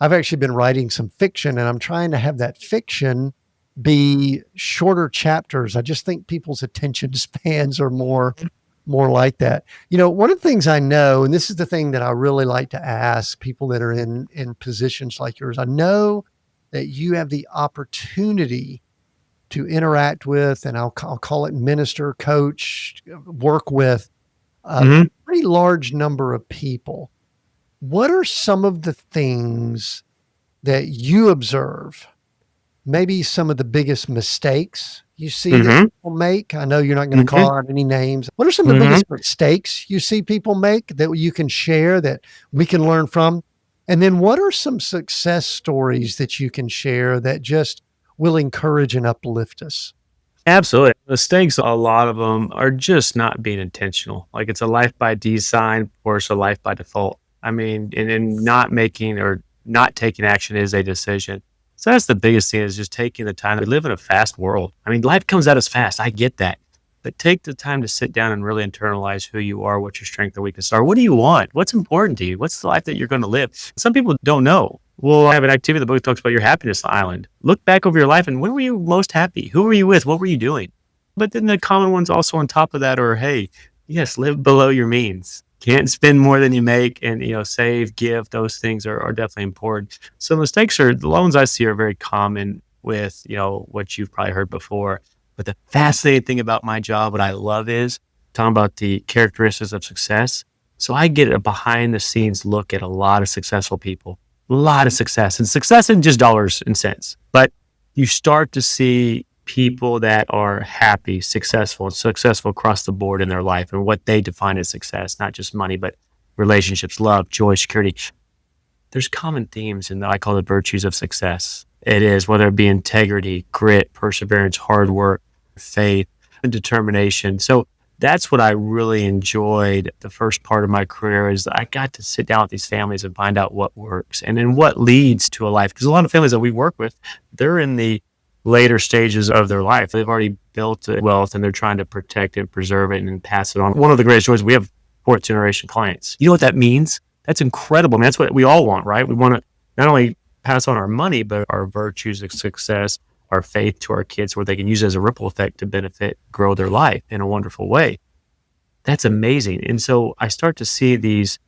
Speaker 2: I've actually been writing some fiction, and I'm trying to have that fiction be shorter chapters. I just think people's attention spans are more like that. One of the things I know, and this is the thing that I really like to ask people that are in positions like yours, I know that you have the opportunity to interact with, and I'll call it minister, coach, work with a
Speaker 1: Mm-hmm.
Speaker 2: pretty large number of people. What are some of the things that you observe, maybe some of the biggest mistakes you see that
Speaker 1: Mm-hmm.
Speaker 2: people make? I know you're not going to
Speaker 1: Mm-hmm.
Speaker 2: call out any names. What are some of the
Speaker 1: Mm-hmm.
Speaker 2: biggest mistakes you see people make that you can share, that we can learn from? And then what are some success stories that you can share that just will encourage and uplift us?
Speaker 1: Absolutely. Mistakes, a lot of them are just not being intentional. Like, it's a life by design or it's a life by default. I mean, and not making or not taking action is a decision. So that's the biggest thing, is just taking the time. We live in a fast world. I mean, life comes at us fast. I get that. But take the time to sit down and really internalize who you are, what your strengths and weaknesses are. What do you want? What's important to you? What's the life that you're going to live? Some people don't know. Well, I have an activity, the book talks about your happiness island. Look back over your life, and when were you most happy? Who were you with? What were you doing? But then the common ones also on top of that are, hey, yes, live below your means. Can't spend more than you make, and, save, give. Those things are definitely important. So mistakes, are the ones I see, are very common with, what you've probably heard before. But the fascinating thing about my job, what I love, is talking about the characteristics of success. So I get a behind the scenes look at a lot of successful people, a lot of success, and success isn't just dollars and cents, but you start to see people that are happy, successful, and successful across the board in their life, and what they define as success, not just money, but relationships, love, joy, security. There's common themes in I call the virtues of success. It is, whether it be integrity, grit, perseverance, hard work, faith, and determination. So that's what I really enjoyed the first part of my career, is I got to sit down with these families and find out what works, and then what leads to a life. Because a lot of families that we work with, they're in the later stages of their life. They've already built wealth, and they're trying to protect it, preserve it, and pass it on. One of the greatest joys, we have fourth generation clients. You know what that means? That's incredible. I mean, that's what we all want, right? We want to not only pass on our money, but our virtues of success, our faith, to our kids, where they can use it as a ripple effect to benefit, grow their life in a wonderful way. That's amazing. And so I start to see these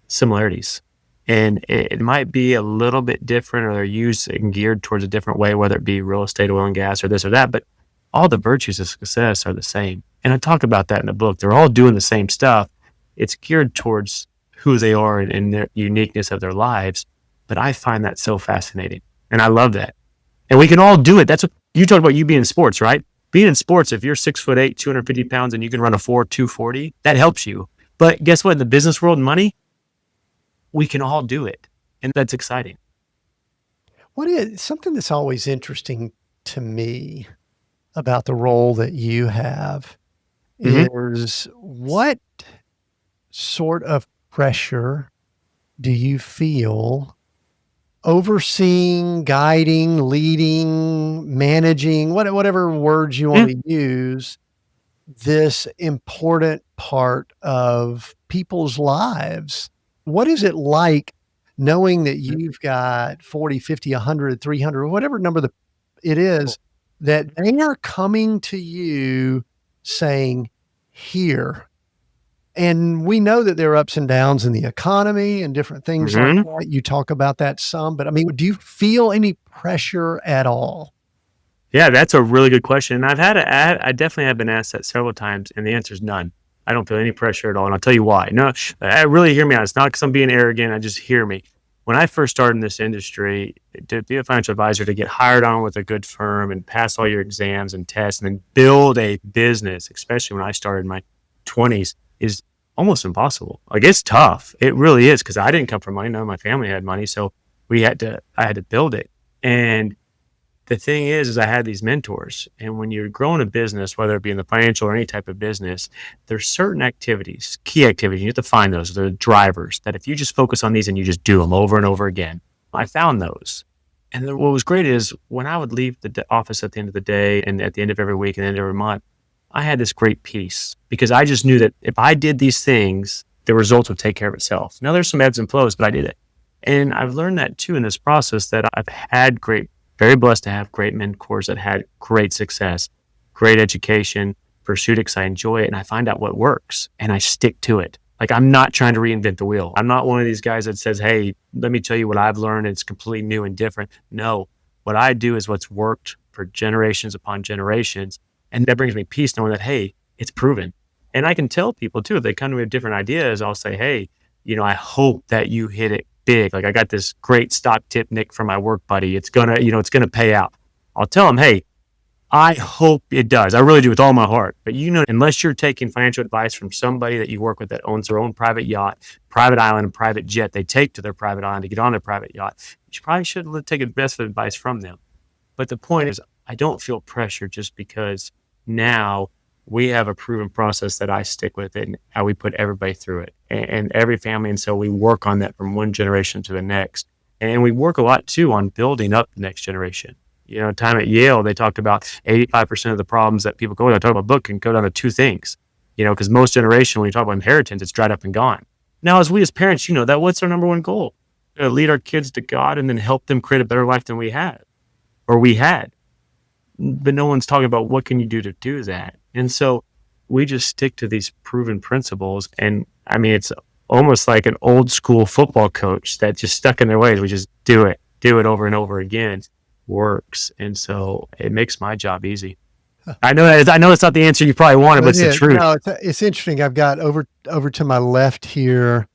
Speaker 1: similarities, and it might be a little bit different, or they're used and geared towards a different way, whether it be real estate, oil and gas, or this or that, but all the virtues of success are the same. And I talk about that in the book. They're all doing the same stuff. It's geared towards who they are and their uniqueness of their lives. But I find that so fascinating, and I love that. And we can all do it. That's what you talked about, you being in sports, right? Being in sports, if you're 6'8", 250 pounds, and you can run a 4.240, that helps you. But guess what? In the business world and money, we can all do it. And that's exciting.
Speaker 2: What is something that's always interesting to me about the role that you have
Speaker 1: Mm-hmm.
Speaker 2: is what sort of pressure do you feel overseeing, guiding, leading, managing, whatever words you want
Speaker 1: Yeah.
Speaker 2: to use, this important part of people's lives? What is it like knowing that you've got 40, 50, 100, 300, whatever number it is, that they are coming to you saying, here? And we know that there are ups and downs in the economy and different things like
Speaker 1: Mhm.
Speaker 2: that. You talk about that some, but I mean, do you feel any pressure at all?
Speaker 1: Yeah, that's a really good question, and I definitely have been asked that several times, and the answer is none. I don't feel any pressure at all, and I'll tell you why. No, really hear me out. It's not because 'cause I'm being arrogant, I just hear me. When I first started in this industry, to be a financial advisor, to get hired on with a good firm and pass all your exams and tests and then build a business, especially when I started in my 20s, is almost impossible. Like, it's tough. It really is, because I didn't come from money, none of my family had money, so I had to build it, and the thing is I had these mentors. And when you're growing a business, whether it be in the financial or any type of business, there's certain activities, key activities. You have to find those. They're drivers that if you just focus on these and you just do them over and over again, I found those. And then what was great is when I would leave the office at the end of the day and at the end of every week and the end of every month, I had this great peace because I just knew that if I did these things, the results would take care of itself. Now there's some ebbs and flows, but I did it. And I've learned that too in this process, that I've had very blessed to have great mentors that had great success, great education, pursued it because I enjoy it and I find out what works and I stick to it. Like, I'm not trying to reinvent the wheel. I'm not one of these guys that says, hey, let me tell you what I've learned. It's completely new and different. No, what I do is what's worked for generations upon generations. And that brings me peace knowing that, hey, it's proven. And I can tell people too, if they come to me with different ideas, I'll say, hey, I hope that you hit it big. Like, I got this great stock tip, Nick, from my work buddy. It's gonna pay out. I'll tell him, hey, I hope it does. I really do with all my heart. But unless you're taking financial advice from somebody that you work with that owns their own private yacht, private island, and private jet they take to their private island to get on their private yacht, you probably shouldn't take the best of advice from them. But the point is, I don't feel pressure just because now we have a proven process that I stick with it and how we put everybody through it and every family. And so we work on that from one generation to the next. And we work a lot too on building up the next generation. Time at Yale, they talked about 85% of the problems that people go to talk about book can go down to two things, because most generation, when you talk about inheritance, it's dried up and gone. Now, as parents, that what's our number one goal? Lead our kids to God and then help them create a better life than we had or we had. But no one's talking about what can you do to do that. And so we just stick to these proven principles. And I mean, it's almost like an old school football coach that just stuck in their ways. We just do it over and over again. Works. And so it makes my job easy. I know it's not the answer you probably wanted, but it's the truth.
Speaker 2: No, it's interesting. I've got over to my left here,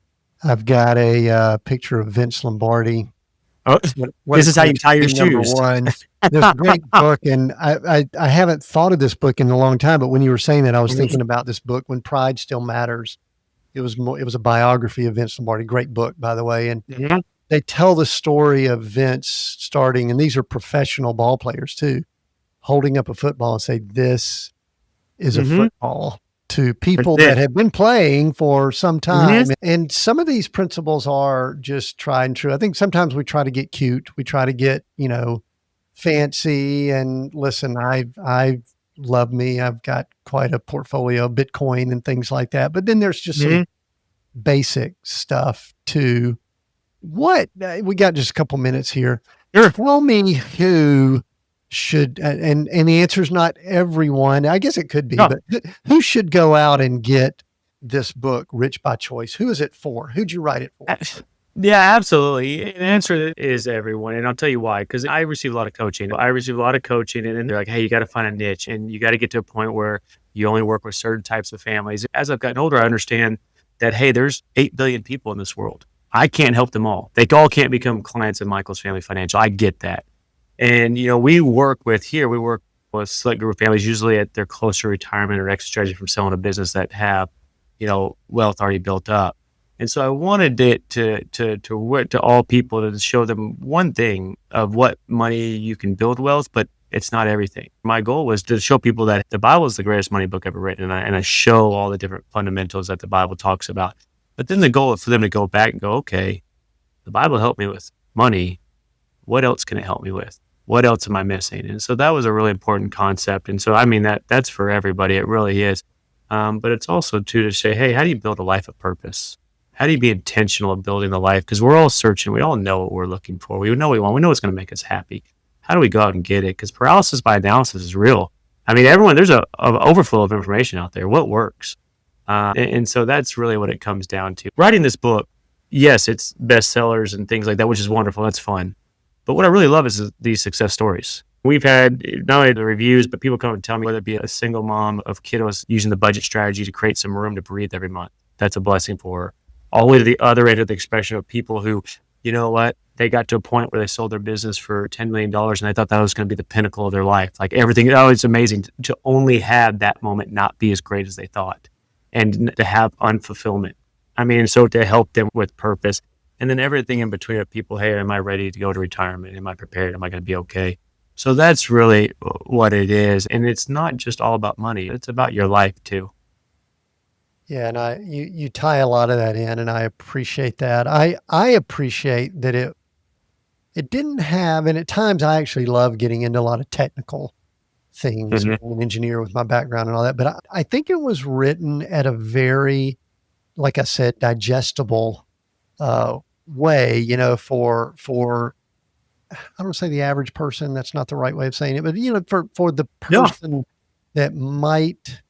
Speaker 2: I've got a picture of Vince Lombardi.
Speaker 1: Oh,
Speaker 2: What
Speaker 1: this is how you tie your
Speaker 2: number
Speaker 1: shoes.
Speaker 2: one. This great book, and I haven't thought of this book in a long time, but when you were saying that, I was thinking about this book, When Pride Still Matters. It was a biography of Vince Lombardi. Great book, by the way. And they tell the story of Vince starting, and these are professional ball players too, holding up a football and say, "This is a football," to people that have been playing for some time. And some of these principles are just tried and true. I think sometimes we try to get cute. We try to get, fancy. And listen, I love me. I've got quite a portfolio of Bitcoin and things like that. But then there's just some basic stuff too. We got just a couple minutes here.
Speaker 1: Sure.
Speaker 2: Tell me who should, and the answer is not everyone. I guess it could be, but who should go out and get this book, Rich by Choice? Who is it for? Who'd you write it for?
Speaker 1: Yeah, absolutely. The answer is everyone. And I'll tell you why, because I receive a lot of coaching. And they're like, hey, you got to find a niche and you got to get to a point where you only work with certain types of families. As I've gotten older, I understand that, hey, there's 8 billion people in this world. I can't help them all. They all can't become clients of Michael's Family Financial. I get that. And, we work with a select group of families, usually at their closer retirement or exit strategy from selling a business that have, wealth already built up. And so I wanted it to all people to show them one thing of what money you can build wealth, but it's not everything. My goal was to show people that the Bible is the greatest money book ever written. And I show all the different fundamentals that the Bible talks about. But then the goal is for them to go back and go, okay, the Bible helped me with money. What else can it help me with? What else am I missing? And so that was a really important concept. And so, I mean, that's for everybody. It really is. But it's also too to say, hey, how do you build a life of purpose? How do you be intentional of building the life? Because we're all searching. We all know what we're looking for. We know what we want. We know what's going to make us happy. How do we go out and get it? Because paralysis by analysis is real. I mean, everyone, there's a overflow of information out there. What works? And so that's really what it comes down to. Writing this book, yes, it's bestsellers and things like that, which is wonderful. That's fun. But what I really love is these success stories. We've had not only the reviews, but people come and tell me whether it be a single mom of kiddos using the budget strategy to create some room to breathe every month. That's a blessing for her. All the way to the other end of the expression of people who, you know what, they got to a point where they sold their business for $10 million and they thought that was going to be the pinnacle of their life. Like everything, oh, it's amazing to only have that moment not be as great as they thought and to have unfulfillment. I mean, so to help them with purpose. And then everything in between of people, hey, am I ready to go to retirement? Am I prepared? Am I going to be okay? So that's really what it is. And it's not just all about money. It's about your life too.
Speaker 2: Yeah, and you tie a lot of that in, and I appreciate that. I appreciate that it didn't have, and at times I actually love getting into a lot of technical things,
Speaker 1: Mm-hmm.
Speaker 2: being an engineer with my background and all that. But I think it was written at a very, like I said, digestible way, for I don't say the average person, that's not the right way of saying it, but for the
Speaker 1: Yeah.
Speaker 2: person that might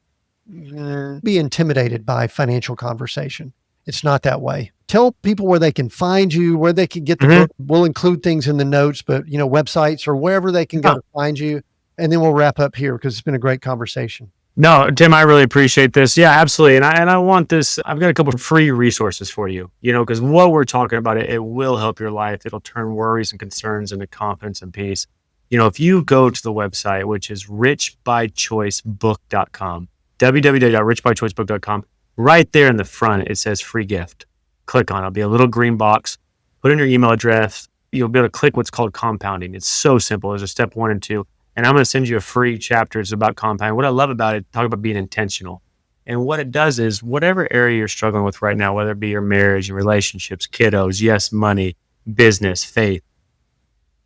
Speaker 2: be intimidated by financial conversation. It's not that way. Tell people where they can find you, where they can get the
Speaker 1: Mm-hmm.
Speaker 2: book. We'll include things in the notes, but websites or wherever they can go
Speaker 1: Yeah.
Speaker 2: to find you. And then we'll wrap up here because it's been a great conversation.
Speaker 1: No, Tim, I really appreciate this. Yeah, absolutely. And I want this. I've got a couple of free resources for you, because what we're talking about, it will help your life. It'll turn worries and concerns into confidence and peace. If you go to the website, which is richbychoicebook.com, www.richbychoicebook.com, right there in the front, it says free gift. Click on it. It'll be a little green box. Put in your email address. You'll be able to click what's called compounding. It's so simple. There's a step 1 and 2. And I'm going to send you a free chapter. It's about compounding. What I love about it, talk about being intentional. And what it does is whatever area you're struggling with right now, whether it be your marriage, your relationships, kiddos, yes, money, business, faith,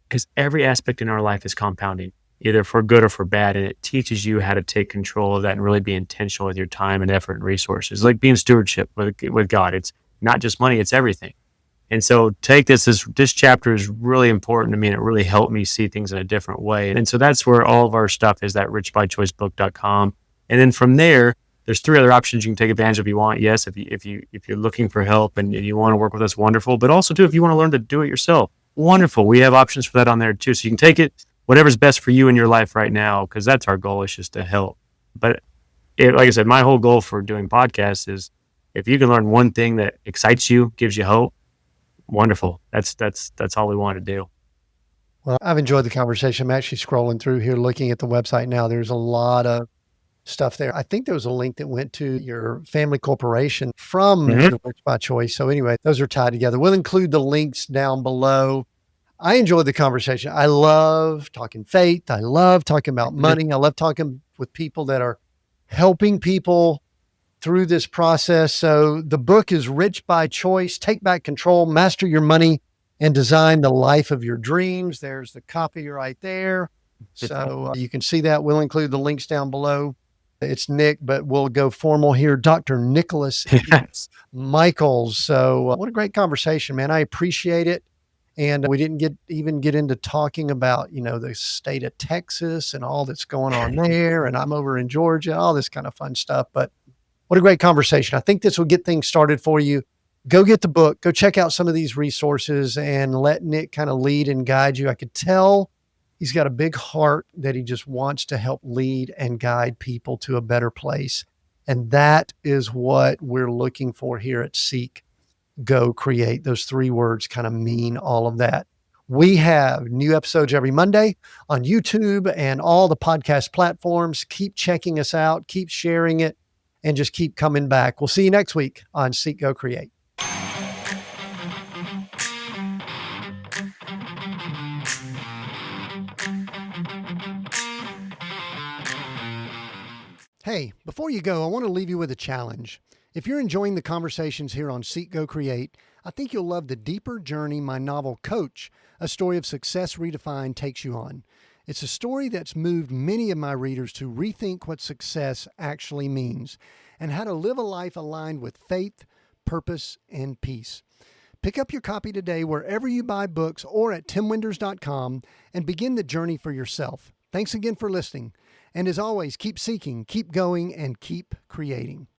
Speaker 1: because every aspect in our life is compounding, either for good or for bad. And it teaches you how to take control of that and really be intentional with your time and effort and resources, like being stewardship with God. It's not just money, it's everything. And so take this chapter is really important to me, and it really helped me see things in a different way. And so that's where all of our stuff is, that richbychoicebook.com. And then from there, there's 3 other options you can take advantage of if you want. Yes, if you're looking for help and you want to work with us, wonderful. But also too, if you want to learn to do it yourself, wonderful. We have options for that on there too. So you can take it, whatever's best for you in your life right now, because that's our goal, is just to help. But like I said, my whole goal for doing podcasts is if you can learn one thing that excites you, gives you hope, wonderful. That's all we want to do.
Speaker 2: Well, I've enjoyed the conversation. I'm actually scrolling through here, looking at the website now. There's a lot of stuff there. I think there was a link that went to your family corporation from
Speaker 1: Mm-hmm.
Speaker 2: the Rich by Choice. So anyway, those are tied together. We'll include the links down below. I enjoyed the conversation. I love talking faith. I love talking about money. I love talking with people that are helping people through this process. So the book is Rich by Choice. Take back control, master your money, and design the life of your dreams. There's the copy right there. So you can see that. We'll include the links down below. It's Nick, but we'll go formal here. Dr. Nicholas
Speaker 1: Yes.
Speaker 2: Michels. So what a great conversation, man. I appreciate it. And we didn't even get into talking about, the state of Texas and all that's going on there. And I'm over in Georgia, all this kind of fun stuff. But what a great conversation. I think this will get things started for you. Go get the book, go check out some of these resources, and let Nick kind of lead and guide you. I could tell he's got a big heart that he just wants to help lead and guide people to a better place. And that is what we're looking for here at Seek, Go, Create. Those 3 words kind of mean all of that. We have new episodes every Monday on YouTube and all the podcast platforms. Keep checking us out, keep sharing it, and just keep coming back. We'll see you next week on Seek, Go, Create. Hey, before you go, I want to leave you with a challenge. If you're enjoying the conversations here on Seek, Go, Create, I think you'll love the deeper journey my novel Coach, A Story of Success Redefined, takes you on. It's a story that's moved many of my readers to rethink what success actually means and how to live a life aligned with faith, purpose, and peace. Pick up your copy today wherever you buy books or at timwinders.com and begin the journey for yourself. Thanks again for listening. And as always, keep seeking, keep going, and keep creating.